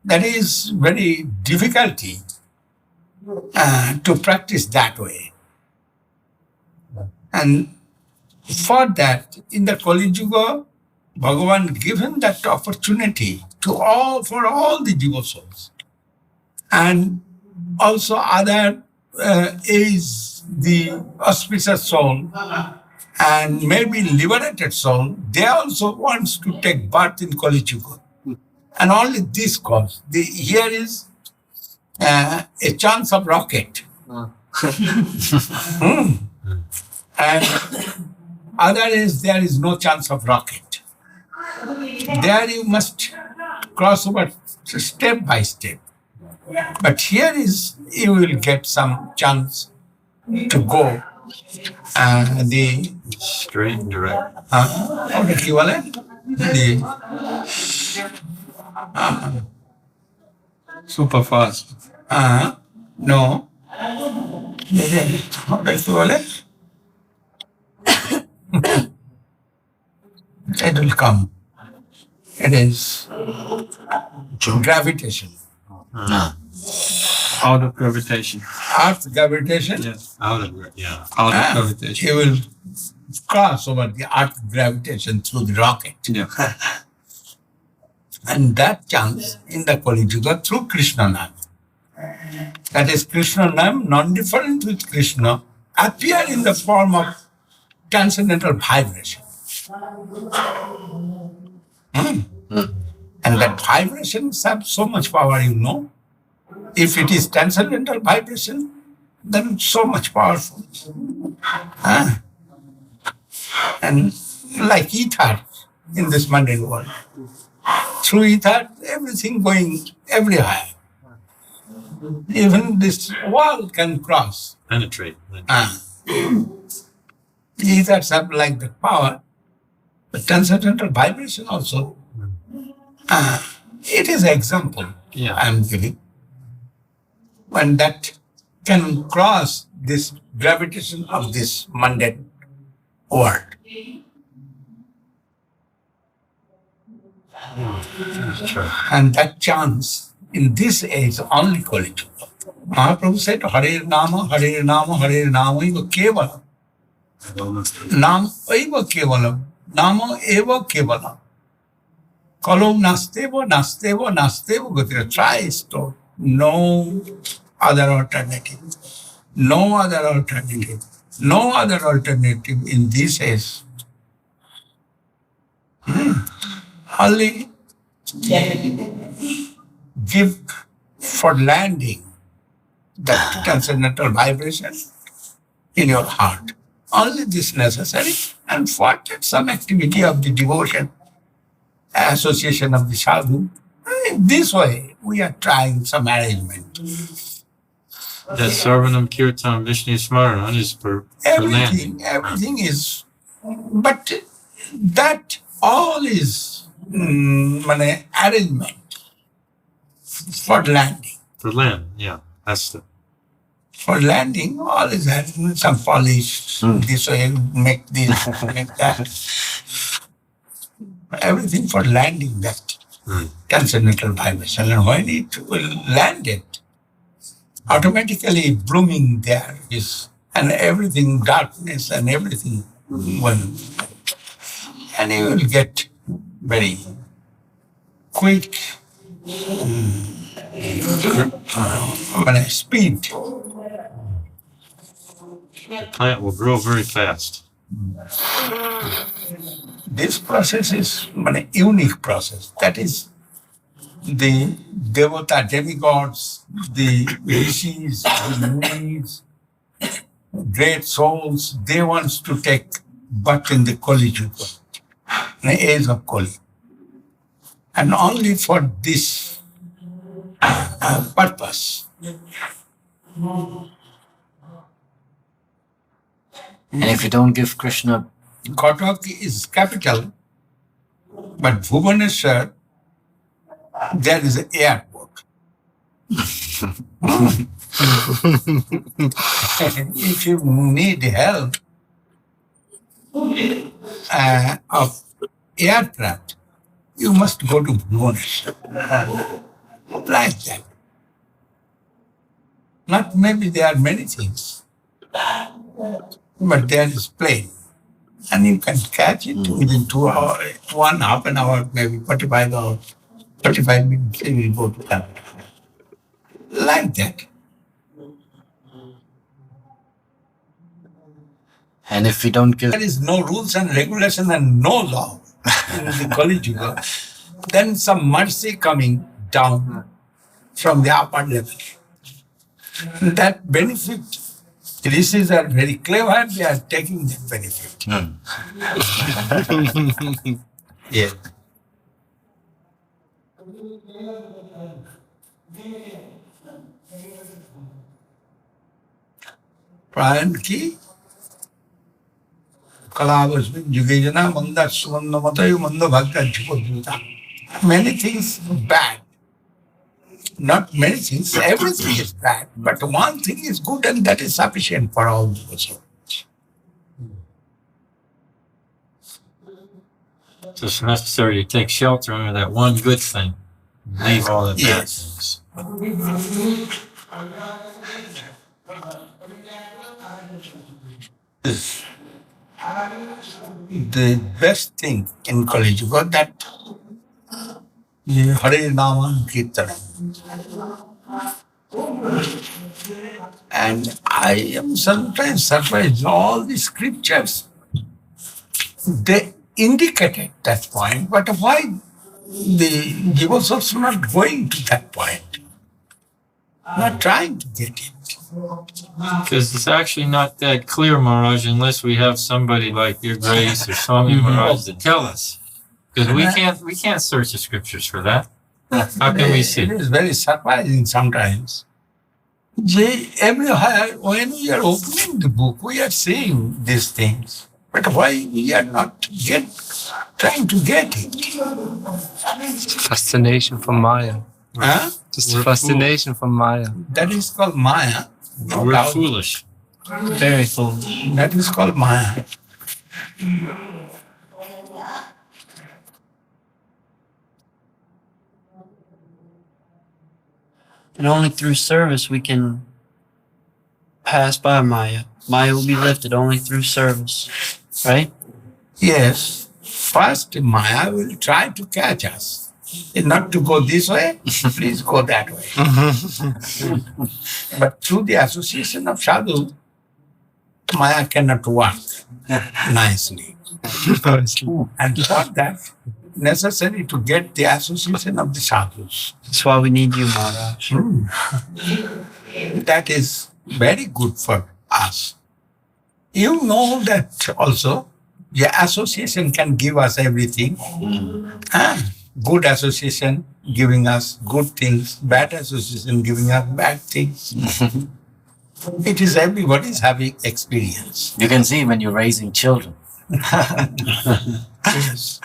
that is very difficulty to practice that way. And for that, in the Kali Yuga, Bhagavan given that opportunity for all the jiva souls. And also other is the auspicious soul and maybe liberated soul, they also wants to take birth in Kali Yuga. And only this cause. Here is a chance of rocket. And other is there is no chance of rocket. There you must cross over step by step. But here is you will get some chance to go. The Straight and direct. how did you call it? Super fast. No. How did you call it? It will come. It is gravitation. Out of gravitation. Earth gravitation. Yes. Out of gravitation. It will cross over the earth gravitation through the rocket. Yeah. And that chance in the Kali Yuga through Krishna Nam. That is Krishna Nam, non-different with Krishna, appear in the form of transcendental vibration. And that vibrations have so much power, you know. If it is transcendental vibration, then it's so much powerful. And like ether in this mundane world. Through ether, everything going everywhere. Even this wall can cross. Penetrate. These are something like the power, but transcendental vibration also. It is an example Yeah. I am giving. When that can cross this gravitation of this mundane world. And that chance in this age only Kali Yuga. Mahaprabhu said, Hare Nama, Hare Nama, Hare Nama, Eva Kevala. Nam Eva Kevala. Nama Eva Kevala. Kalom Nasteva, Nasteva, Nasteva Gotira. Thrice told. No other alternative. No other alternative. No other alternative in this age. Only give for landing that transcendental vibration in your heart. Only this necessary, and for some activity of the devotion, association of the sadhu. This way, we are trying some arrangement. That Sarvanam Kirtan Vishnu Smaran is for landing. Everything is, but that all is arrangement for landing. For land, yeah. That's the For landing, all is arrangement, some polish, this way, make this, make that. Everything for landing that transcendental vibration. And when it will land it, automatically blooming there is, and everything, darkness and everything will, and you will get very quick speed. the plant will grow very fast. This process is a unique process. That is the devata, demigods, the rishis, the munis, great souls, they want to take birth in the Kali Yuga, in the age of Kali. And only for this purpose. And if you don't give Krishna, Kotak is capital, but Bhubaneswar, there is an airport. If you need help of aircraft, you must go to Bhubaneswar. Like that. Not maybe there are many things, but there is plane. And you can catch it within 2 hours, 1/2 an hour, maybe 45 hours, 35 minutes, you will go to that. Like that. and if we don't give, There is no rules and regulation and no law in the Kali Yuga. Then some mercy coming down from the upper level. That benefit, rishis are very clever, they are taking that benefit. Yeah. Prayan ki Kalavasmin Jugajana Manda Sumanda Matayu Manda Bhakta Jupajita. Many things bad. Not many things, everything is bad, but one thing is good and that is sufficient for all the souls. So it's necessary to take shelter under that one good thing. Leave all the bad Yes. things. The best thing in Kali Yuga that Hare Nama Kirtana. And I am sometimes surprised, all the scriptures, they indicated that point, but why the devotees are not going to that point? Not trying to get it. Because it's actually not that clear, Maharaj, unless we have somebody like your Grace or Swami Maharaj to tell us. Because we can't search the scriptures for that. How can we see? It is very surprising sometimes. Everywhere, when we are opening the book, we are seeing these things. But why we are not trying to get it? Fascination for Maya. Huh? Just fascination for Maya. That is called Maya. No We're doubt. foolish. Very full. That is called Maya. And only through service we can pass by Maya. Maya will be lifted only through service, right? Yes. First, Maya will try to catch us. Not to go this way, please go that way. But through the association of sadhu, Maya cannot work nicely. And for that, necessary to get the association of the sadhus. That's why we need you, Maharaj. That is very good for us. You know that also, the association can give us everything. Good association giving us good things, bad association giving us bad things. It is everybody's having experience. You can see when you're raising children. Yes.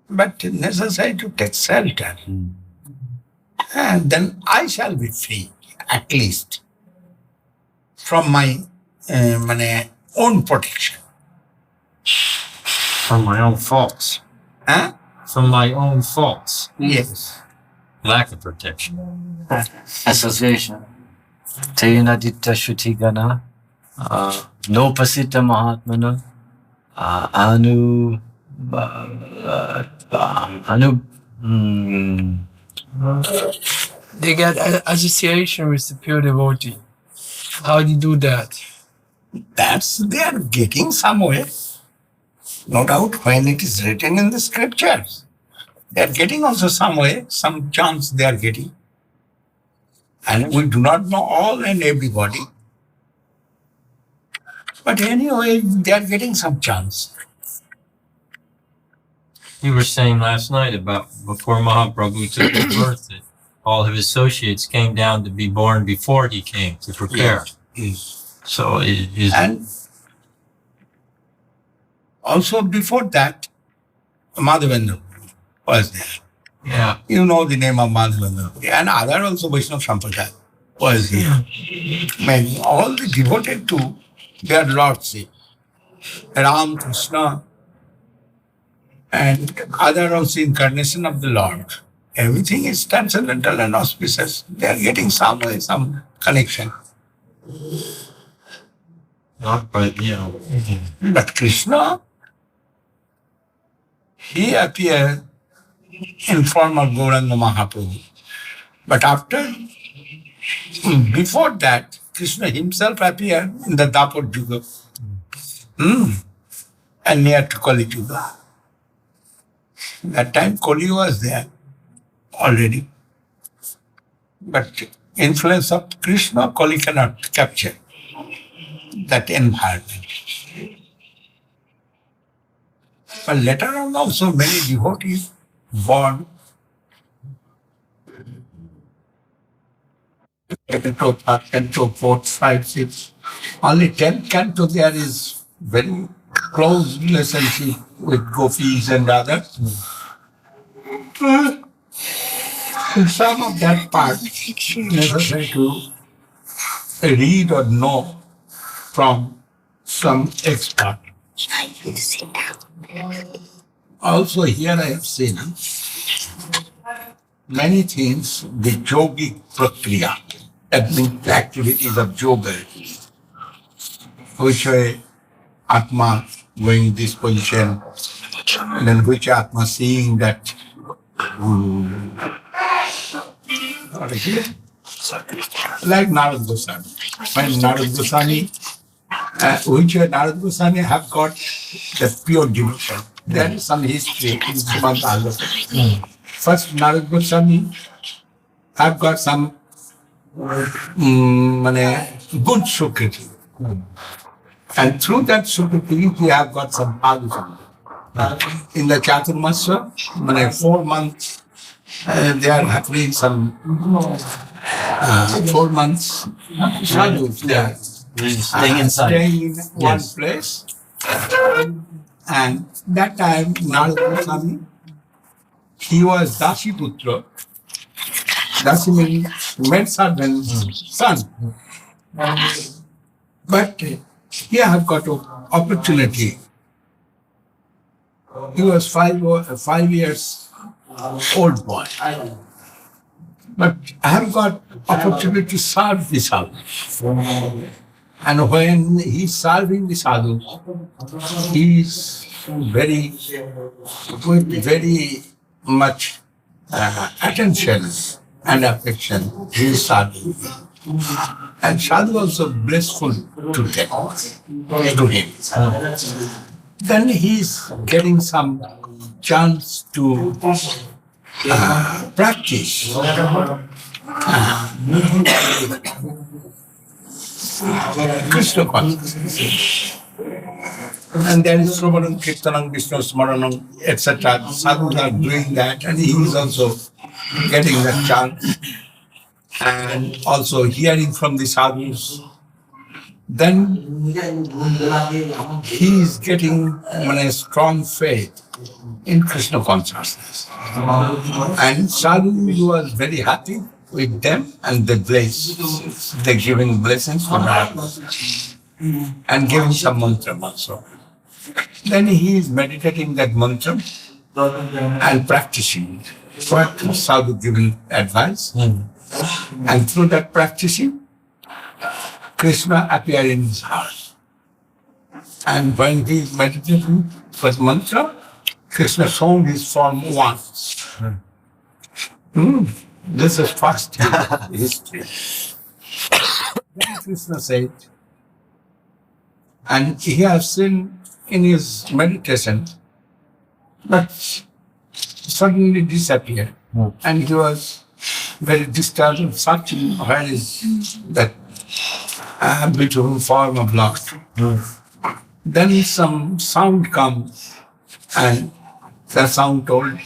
But necessary to take shelter. And then I shall be free, at least, from my own protection. From my own faults. Huh? From my own faults. Yes. Lack of protection. Association. Tena ditta shutigana. No pasita mahatmana. They get association with the pure devotee. How do you do that? They are getting somewhere. No doubt when it is written in the scriptures. They are getting also somewhere, some chance they are getting. And we do not know all and everybody. But anyway, they are getting some chance. You were saying last night about before Mahaprabhu took his birth that all of his associates came down to be born before he came to prepare. Yes. So is And also before that, Madhavendra was there. yeah. You know the name of Madhavendra. And other also Vaishnava Sampradaya was here. Many, all the devoted to their lordship. Ram, Krishna, and other also incarnation of the Lord. Everything is transcendental and auspicious. They are getting some way, some connection. Not but But Krishna, he appeared in form of Gauranga Mahaprabhu. But before that, Krishna himself appeared in the Dapur Yuga. And near to Kali Yuga. That time Kali was there already. But influence of Krishna, Kali cannot capture that environment. But later on also many devotees born. Canto 4, 5, 6. Only 10th canto there is very close relationship with gopis and others. Some of that part necessary to read or know from some expert. Also here I have seen many things, the yogic prakriya, that means the activities of yoga, which way Atma going this position, and then which Atma seeing that like Narad Goswami. When Narad Goswami, which way Narad Goswami have got the pure devotion. There is some history in Srimad Bhagavatam. First, Narad Goswami have got some good Sukriti. And through that Sukriti, he have got some Padusam. In the Chaturmasya, 4 months They are happening some 4 months. Sadhus, they are Staying inside. staying in one Yes. place. And that time, Narada Swami, he was Dashi Putra. Dashi means maid servant's son. But he have got an opportunity. He was 5 years old boy. But I have got opportunity to serve the sadhu. And when he's serving the sadhu, he's with very much attention and affection. He is sadhu. And sadhu also blissful to him. Then he's getting some chance to practice Krishna consciousness. And there is Sravanam, Kirtanam, Vishnu Smaranam, etc. Sadhus are doing that, and he is also getting that chance. And also hearing from the sadhus. Then he is getting a strong faith in Krishna consciousness. And sadhu was very happy with them, and they bless. They're giving blessings for Narada and giving some mantra also. Then he is meditating that mantra and practicing it. What sadhu given advice. And through that practicing, Krishna appeared in his heart. And when he is meditating with mantra, Krishna shown his form once. This is first history. Then Krishna said, and he has seen in his meditation, but suddenly disappeared. And he was very disturbed, searching where is that beautiful form of Lord. Then some sound comes, and the sound told,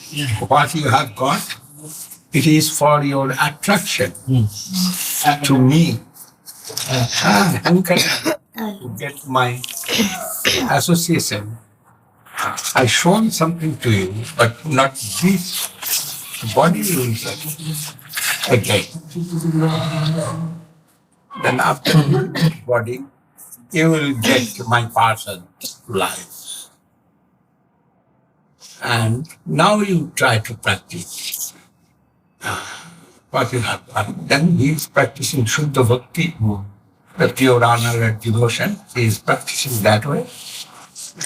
what you have got, it is for your attraction to me. How can you get my association? I shown something to you, but not this body you will get again. Then after this body, you will get my person life. And now you try to practice what you have done. Then he is practicing Shuddha Bhakti, the pure honor and devotion. He is practicing that way.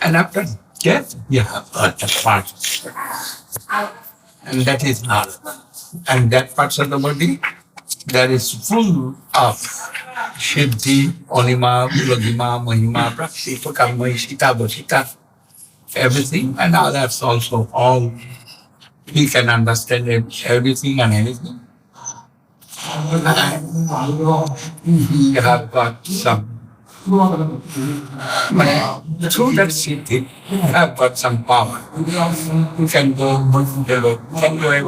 And after death, you have got that part. And that is Narada. And that part of the body, that is full of Siddhi, Onima, Ulagima, Mahima, Bhakti, Pakarma, Sita, Bhasita, everything, and others also, all. He can understand everything and anything. He have got some, through that Siddhi, have got some power. You can go, anywhere.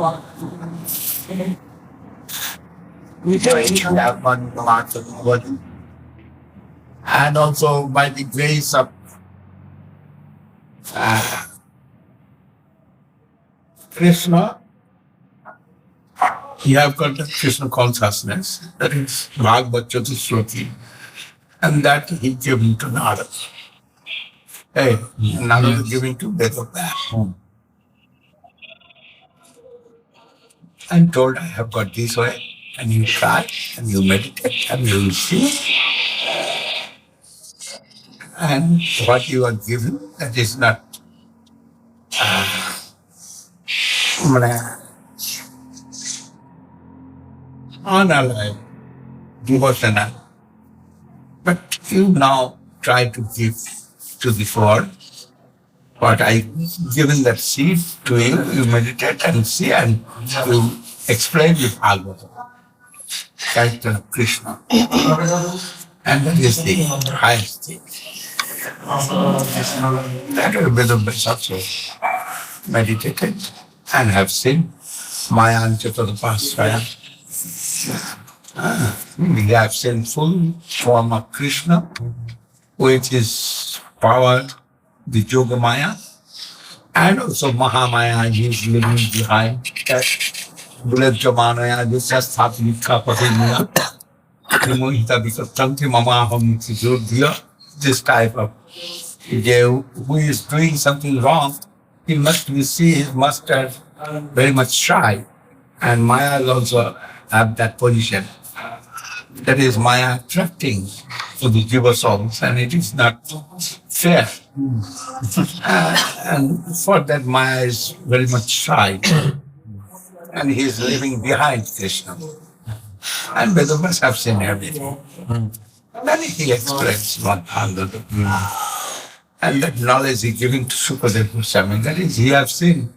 We have one part of the body. And also by the grace of Krishna, you have got the Krishna consciousness, that is Bhagavad Chatusloki, and that he given to Narada. Hey, Narada giving to Vedanta. And told, I have got this way, and you try, and you meditate, and you will see. And what you are given, that is not unalive, devotional. But you now try to give to the world what I given that seed to you, you meditate and see, and you explain the Bhagavad, character of Krishna. And that is the highest thing. That will be the best also meditated and have seen Maya Chaturapasraya. We have seen full form of Krishna, which is power, the Yoga Maya, and also Mahamaya is living behind that. Bullet Jamanaya, this has Tatmika Padiniya, Mohita Vikatanti Mamaham Tijurdiya, this type of who is doing something wrong, he must have very much shy. And Maya also have that position. That is Maya attracting to the jiva souls, and it is not fair. And for that Maya is very much shy. And he is living behind Krishna. And Vedas have seen everything. Then he explains one hundred. And that knowledge is given to Sukadeva Goswami. That is, he has seen.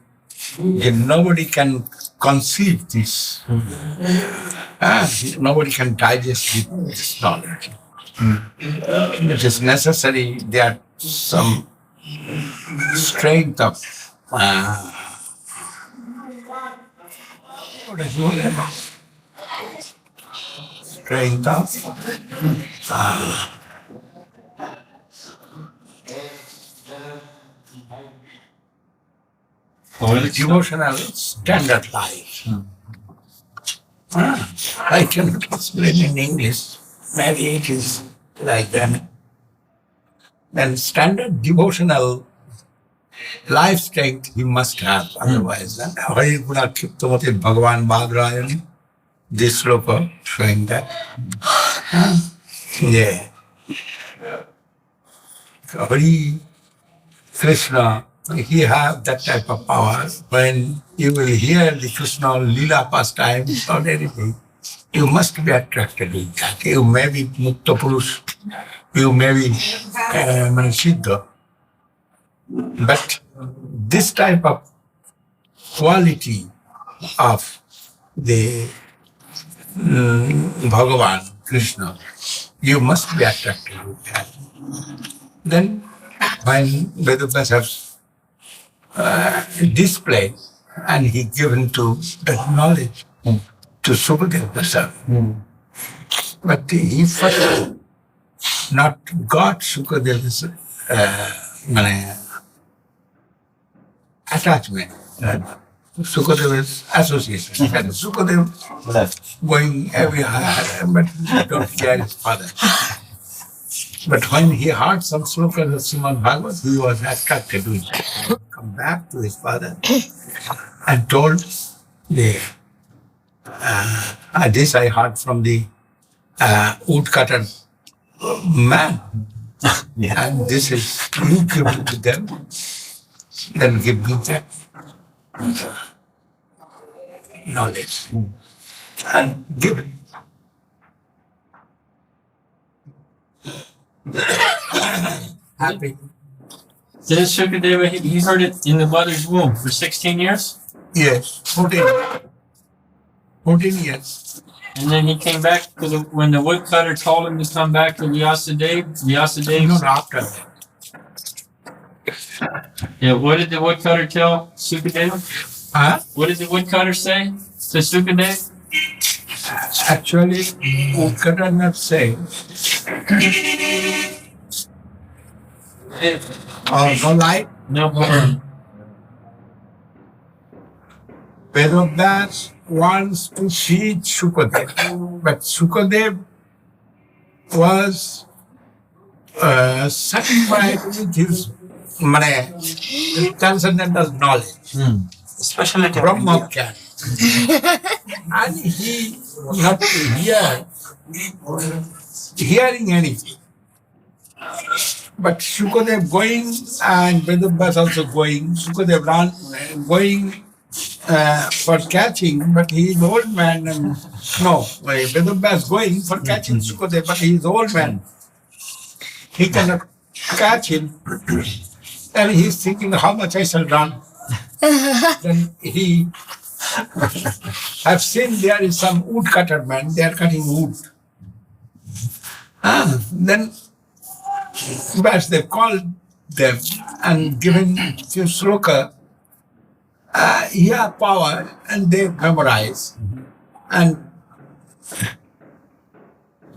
Nobody can conceive this. Nobody can digest this knowledge. It is necessary that some strength of devotional standard life. I cannot explain in English. Maybe it is like that. Then standard devotional life strength he must have, otherwise. Hari Guna Kiptamati Bhagavan Bhadrayani, this sloka showing that. Yeah. Hari Krishna, he have that type of power. When you will hear the Krishna Leela pastime or anything, you must be attracted to that. You may be Mukta Purush, you may be Siddha. But this type of quality of the Bhagavan, Krishna, you must be attracted to that. Then when Vedas has displayed and he given to that knowledge to Sukadeva Goswami. But he first not got Sukadeva's attachment, Sukadeva's association. And Sukadeva going everywhere, but he don't care his father. But when he heard some slokas of Srimad Bhagavad, he was attracted to it. Come back to his father and told this I heard from the woodcutter man. Yeah. And this is, you give it to them, then give me that knowledge. And give it. Happy. Did Sukadeva, he heard it in the mother's womb for 16 years? Yes, 14 years. And then he came back when the woodcutter told him to come back to Vyasadeva. No, after that. Yeah, what did the woodcutter tell Sukadeva? Huh? What did the woodcutter say to Sukadeva? Actually, woodcutter not say. No light? No problem. Vedas wants to see Sukadeva, but Sukadeva was satisfied with his transcendental knowledge, Especially Brahma Gyan. And he not to hearing anything. But Sukadeva going and Vedas also going, Sukadeva going for catching, but he is old man. And no, Vedas going for catching Sukadeva, but he is old man. He cannot catch him. And he is thinking, how much I shall run. Then he have seen there is some woodcutter man, they are cutting wood. Then they called them and given few sloka he have power and they memorize. And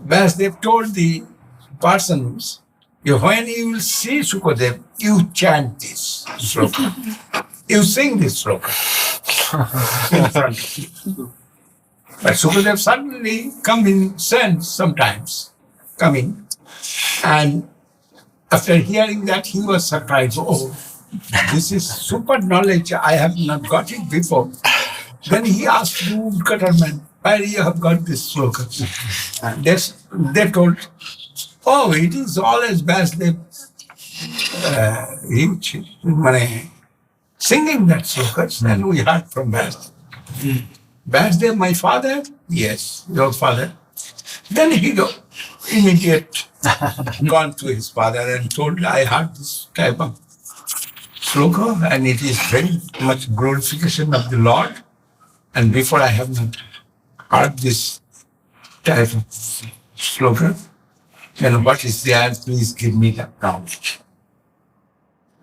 as they've told the persons, when you will see Sukadev, you chant this sloka. You sing this sloka. But Sukadev suddenly come in sense sometimes, coming, and after hearing that he was surprised. Oh, this is super knowledge. I have not got it before. Then he asked the woodcutterman, where you have got this sloka? And they told, oh, it is always Vasudev singing that slokas, and we heard from Vasudev. Vasudev, my father? Yes, your father. Then he immediate gone to his father and told, I heard this type of sloka, and it is very much glorification of the Lord. And before I have not heard this type of sloka, and what is there, please give me that knowledge.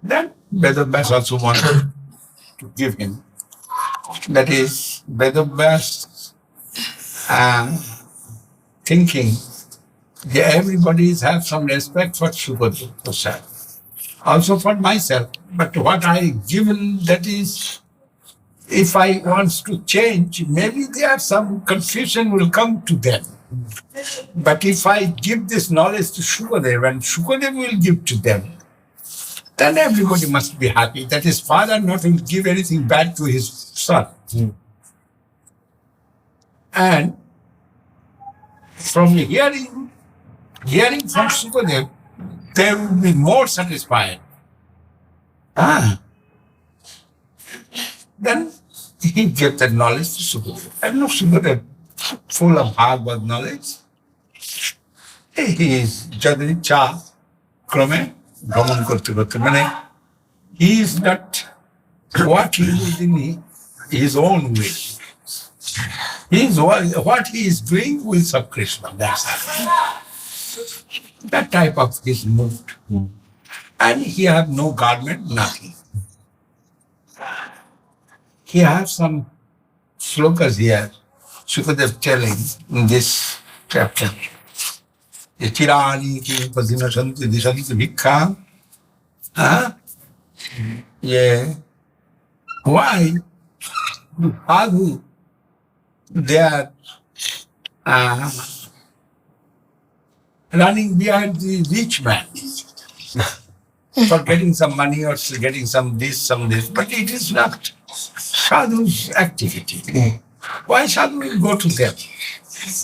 Then Vedabhyas also wanted to give him. That is, Vedabhyas thinking that everybody have some respect for Sukadev Prasad. Also for myself. But what I given, that is, if I want to change, maybe there some confusion will come to them. But if I give this knowledge to Sukadev and Sukadev will give to them, then everybody must be happy. That his father not will give anything bad to his son. And from hearing from Sukadev, they will be more satisfied. Then he gave that knowledge to Sukadev. And no Sukadev, full of Bhagavad knowledge, he is Jadri Cha Krame Brahman Korte Korte. He is not working within his own way. What he is doing will serve Krishna. That's that type of his mood. And he have no garment, nothing. He has some slokas here, Sukadev telling in this chapter. Chirani ki pasina shanti dishanti bhikha. Yeah. Why? Sadhu, they are running behind the rich man for getting some money or getting some this. But it is not Sadhu's activity. Why Sadhu will go to them?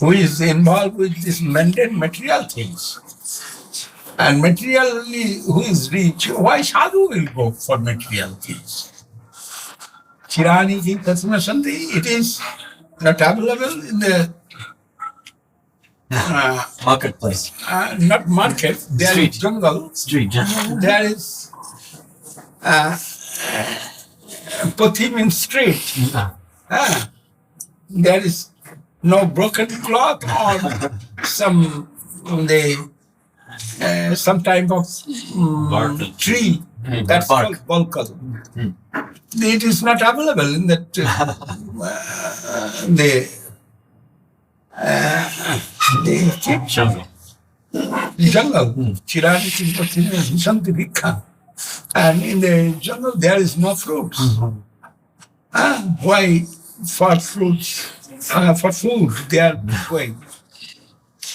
Who is involved with this mundane material things? And materially, who is rich, why Sadhu will go for material things? Chirani ki tasma shanti, it is not available in the Marketplace. not market, there is jungle. Street. There is put him in street. There is no broken cloth or some type of tree. That's called balkal. It is not available in that the Jungle. jungle. Chirani ki pasina shanti bhikha. And in the jungle there is no fruits. Why for fruits? For food they are going.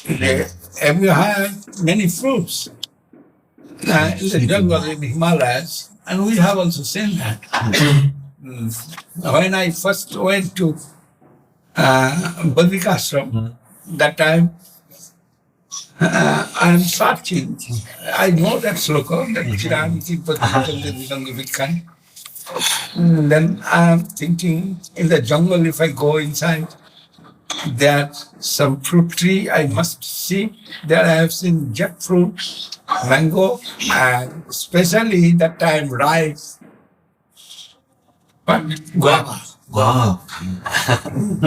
And you have many fruits in the jungle in Himalayas, and we have also seen that. When I first went to Badrikashram, that time I am searching. I know that sloka, that Chirani ki pasina bhikha. Then I am thinking, in the jungle, if I go inside, there's some fruit tree I must see. There I have seen jackfruit, mango, and especially that time rice. But guava. Wow. In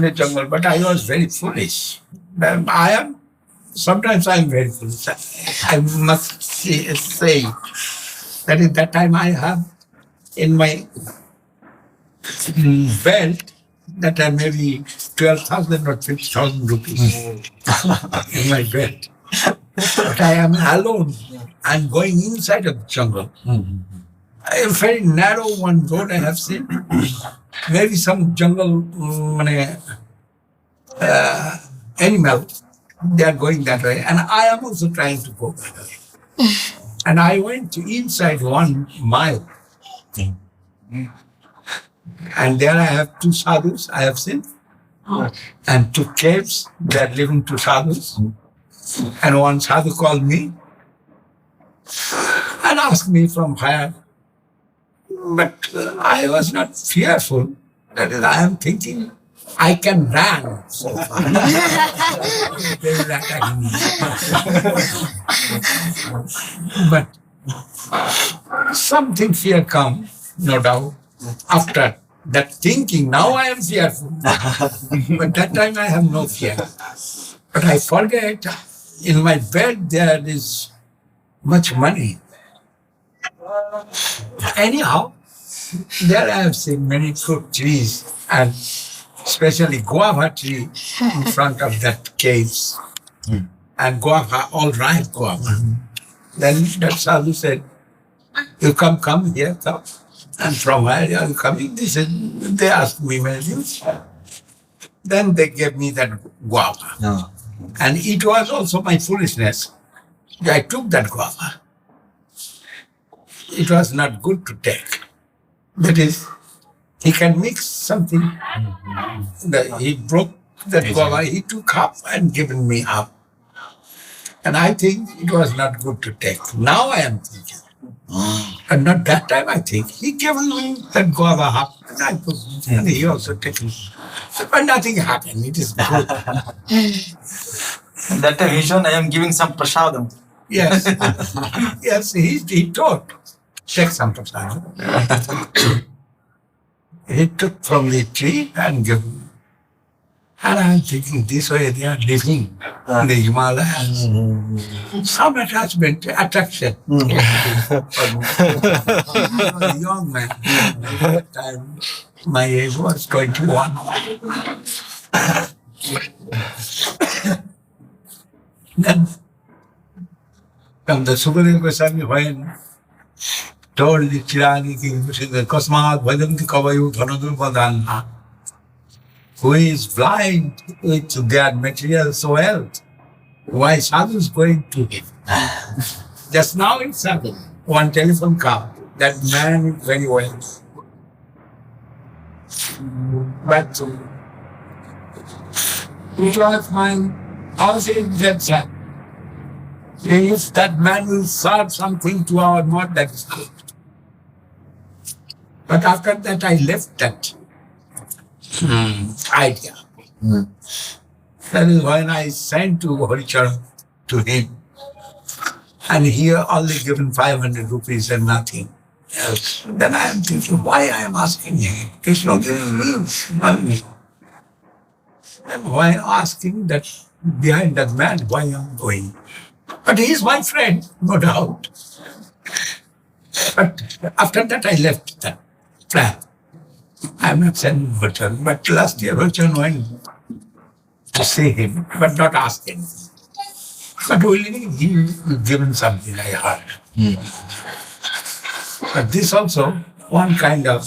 the jungle, but I was very foolish. Sometimes I am very foolish. I must say that in that time I have in my belt that are maybe 12,000 or 50,000 rupees in my belt. But I am alone. I'm going inside of the jungle. A very narrow one road I have seen. Maybe some jungle animal, they are going that way. And I am also trying to go that way. And I went to inside 1 mile. And there I have 2 sadhus I have seen. And 2 caves, they are living 2 sadhus. And one sadhu called me and asked me from where. But I was not fearful. That is, I am thinking I can run so far. They will attack me. But something fear come, no doubt. After that thinking, now I am fearful. But that time I have no fear. But I forget, in my bed there is much money. Anyhow, there I have seen many fruit trees and especially guava tree in front of that caves. And guava, all ripe guava. Then that sadhu said, you come here, come. And from where are you coming? They asked me many things. Then they gave me that guava. And it was also my foolishness. I took that guava. It was not good to take. That is, he can mix something. He broke that guava, he took half and given me half. And I think it was not good to take. Now I am thinking. And not that time I think. He gave me that guava half and I took it. And he also took it. But nothing happened. It is good. And that time he shown I am giving some prasadam. Yes. Yes, he taught. Take some prasadam. He took from the tree and gave me. And I'm thinking this way they are living in the Himalayas. Some attachment, attraction. A young man. At that time, my age was 21. Then, from the Sukadeva Goswami, when told the Chirani King, Kasmat Vadanti Kavayu Dhanadur Vadana, who is blind with their material wealth, why sadhu is going to him? Just now it's happened. One telephone call. That man is very well. But it was my house in that. If that man will serve something to our mouth, that is good. But after that, I left that idea. That is when I sent to Haricharan to him. And he only given 500 rupees and nothing else. Then I am thinking, why I am asking him? Krishna giving me money. And why asking that behind that man, why I am going? But he is my friend, no doubt. But after that, I left that plan. I am not sending Haricharan, but last year Haricharan went to see him, but not ask him. But willingly, he given something, I heard. But this also, one kind of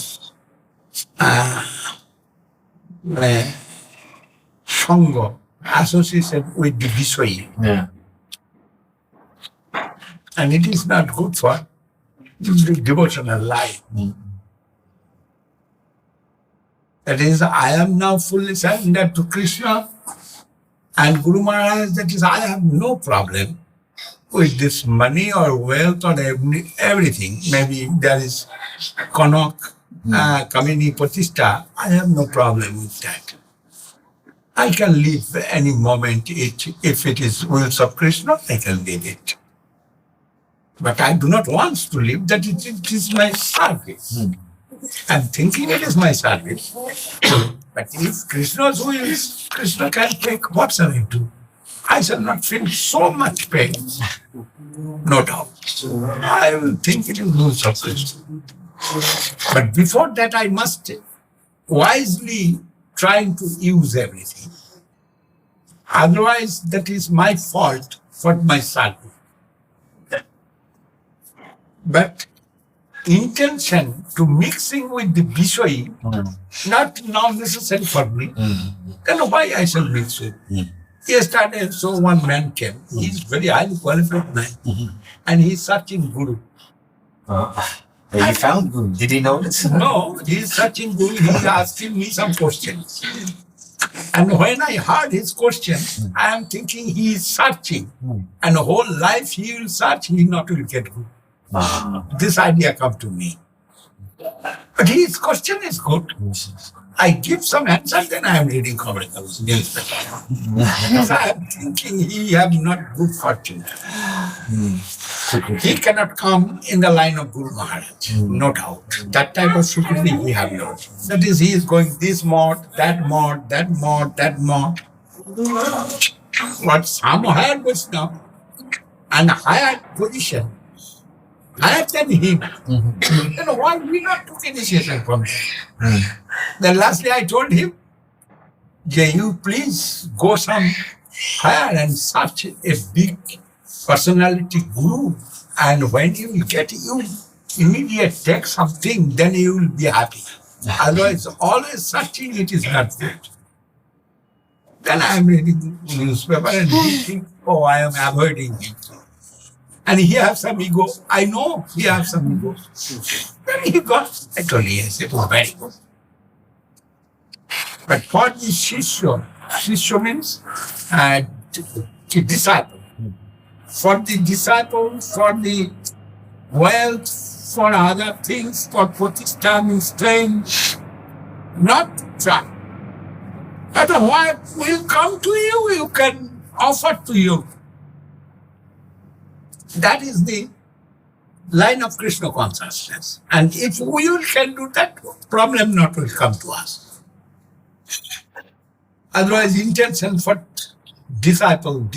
Sangha, association with the Viswayi. Yeah. And it is not good for the devotional life. That is, I am now fully surrendered to Krishna and Guru Maharaj. That is, I have no problem with this money or wealth or everything. Maybe there is Kanak, Kamini Patishta. I have no problem with that. I can leave any moment if it is wills of Krishna, I can leave it. But I do not want to leave that it is my service. I'm thinking it is my service. But if Krishna's will is, Krishna can take what shall I do? I shall not feel so much pain. No doubt. I will think it is rules of Krishna. But before that, I must wisely trying to use everything. Otherwise, that is my fault for my sadhu. But intention to mixing with the Bishoyi, not now necessary for me, then why I shall mix with? Yesterday, so one man came. He is very highly qualified man, and he is searching Guru. He found Guru. Did he notice? No, he is searching Guru. He is asking me some questions. And when I heard his question, I am thinking he is searching. And whole life he will search, he not will get Guru. This idea come to me. But his question is good. I give some answer, then I am reading Chronicles newspaper. Because I am thinking he have not good fortune. He cannot come in the line of Guru Maharaj, no doubt. That type of security he have not. That is, he is going this mode, that mode, that mode, that mode. But some higher Vaishnava and higher position, higher than him. Then why we not took initiation from him? Then lastly I told him, you please go some higher and search a big personality guru, and when you will get you immediate take something, then you will be happy. Otherwise, always searching, it is not good. Then I am reading newspaper and he thinks, oh, I am avoiding him. And he has some ego. I know he has some ego. Then he got, I told him, yes, it was very good. But for the Shishya means disciple. For the disciple, for the wealth, for other things, for Pratishtha strength, not try. But what will come to you, you can offer to you. That is the line of Krishna consciousness. And if we can do that, problem not will come to us. Otherwise, intention for disciple,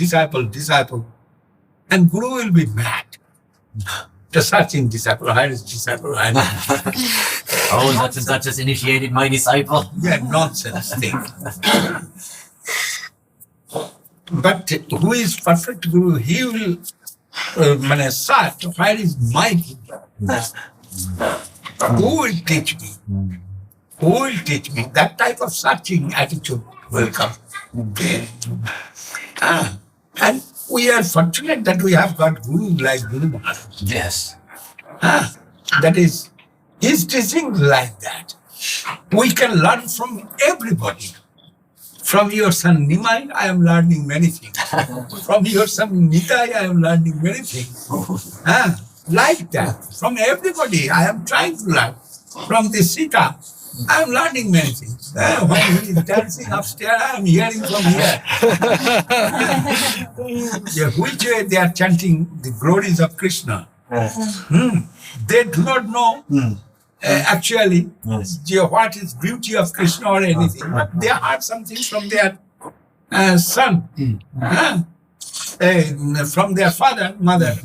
and Guru will be mad. The searching disciple, where is disciple? Oh, such and such has initiated my disciple. Yeah, nonsense thing. But who is perfect Guru? He will search, where is my Guru? Who will teach me? Who will teach me? That type of searching attitude will come. And we are fortunate that we have got Guru like Guru Maharaj. Yes. That is, his teaching like that. We can learn from everybody. From your son Nimai, I am learning many things. From your son Nitai, I am learning many things. Like that. From everybody, I am trying to learn. From the Sita, I am learning many things. When he is dancing upstairs, I am hearing from here. Which way they are chanting the glories of Krishna. They do not know actually what is beauty of Krishna or anything, but they heard something from their son, from their father, mother,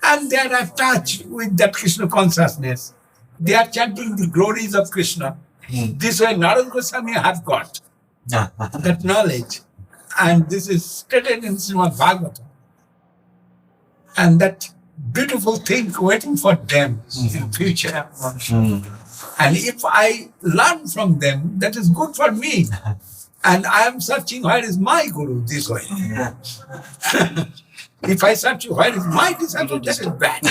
and they are attached with that Krishna consciousness. They are chanting the glories of Krishna. This way Narada Goswami have got that knowledge, and this is stated in Srimad Bhagavatam. And that beautiful thing waiting for them in future. And if I learn from them, that is good for me. And I am searching where is my Guru this way. If I search where is my disciple, that is bad.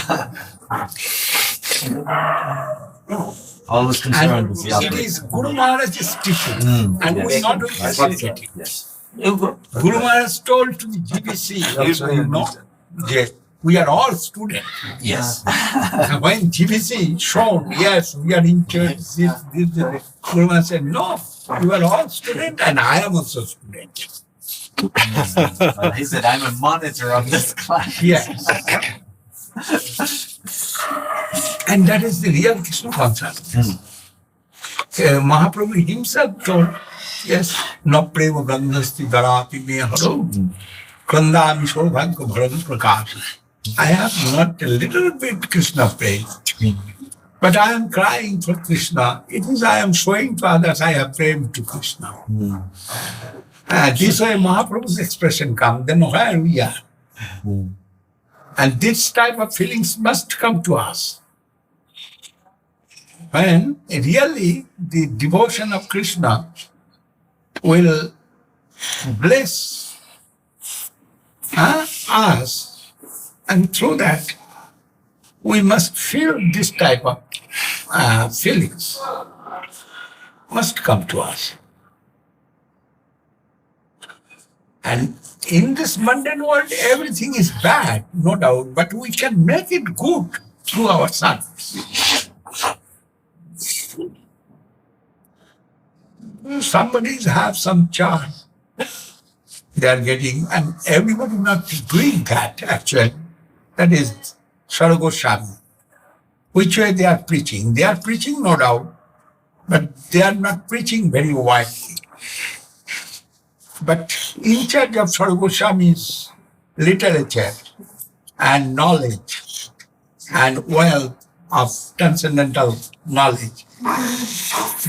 Always concerned with And it is Guru Maharaj's teaching, and we not only facilitate it. Guru Maharaj told to the GBC, also, you know, that we are all students. Yes. And when GBC showed, yes, we are in church, this, Guru Maharaj said, no, you are all students, and I am also student. He said, I'm a monitor of this class. Yes. And that is the real Krishna consciousness. Mahaprabhu himself told, yes, no prema brandhasti darapi me haro, krandami sobhagya bharam prakash. I have not a little bit Krishna praise, But I am crying for Krishna. It is I am showing to others I have prayed to Krishna. This way Mahaprabhu's expression comes, then where we are. And this type of feelings must come to us. When really the devotion of Krishna will bless us, and through that we must feel this type of feelings must come to us. And in this mundane world, everything is bad, no doubt, but we can make it good through our service. Somebody have some charge they are getting, and everybody not doing that actually. That is Srila Goswami. Which way they are preaching? They are preaching, no doubt, but they are not preaching very widely. But in charge of Srila Goswami's literature and knowledge and wealth of transcendental knowledge,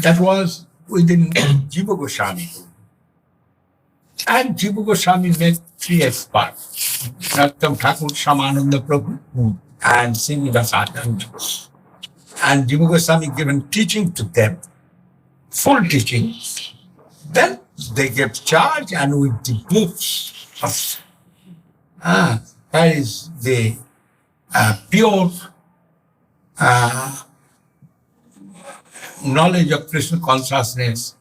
that was within Jiva Goswami. And Jiva Goswami made 3 experts, Narottam Thakur, Shyamananda Prabhu, and Srinivas Acharya. And Jiva Goswami given teaching to them, full teaching. Then they gave charge, and with the books of that is the pure knowledge of Krishna consciousness,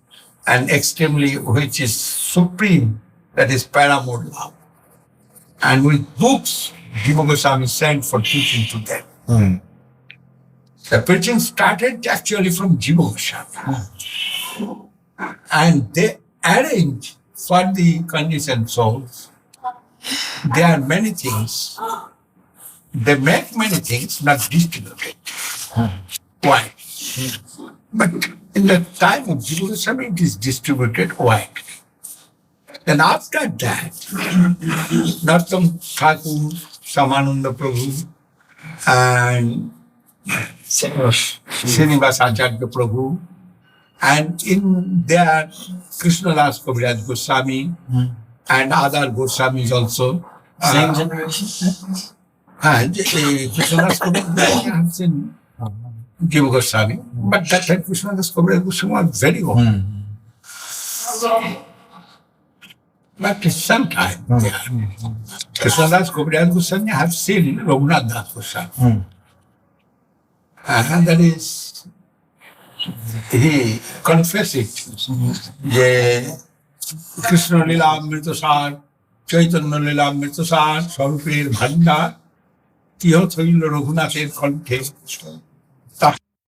and extremely which is supreme, that is paramount love. And with books, Jiva Goswami sent for teaching to them. The preaching started actually from Jiva Goswami. And they arrange for the conditioned souls. There are many things. They make many things, not distributed. Why? But in the time of Jiva Goswami, it is distributed widely. Then after that, Narottam Thakur, Shyamananda Prabhu, and Srinivas Acharya Prabhu, and in their Krishnadas Kaviraj Goswami and other Goswamis also. Same generation? Krishnadas Kaviraj have seen Jiva Goswami, but that time Krishnadas Kaviraj Goswami was very old. But sometime Krishnadas Kaviraj Goswami have seen Raghunath Das Goswami. And that is, he confessed it, যে কৃষ্ণ লীলা অমৃতসার, চৈতন্য লীলা অমৃতসার, স্বরূপের ভান্ডার, তিহ থইল রঘুনাথের কণ্ঠে।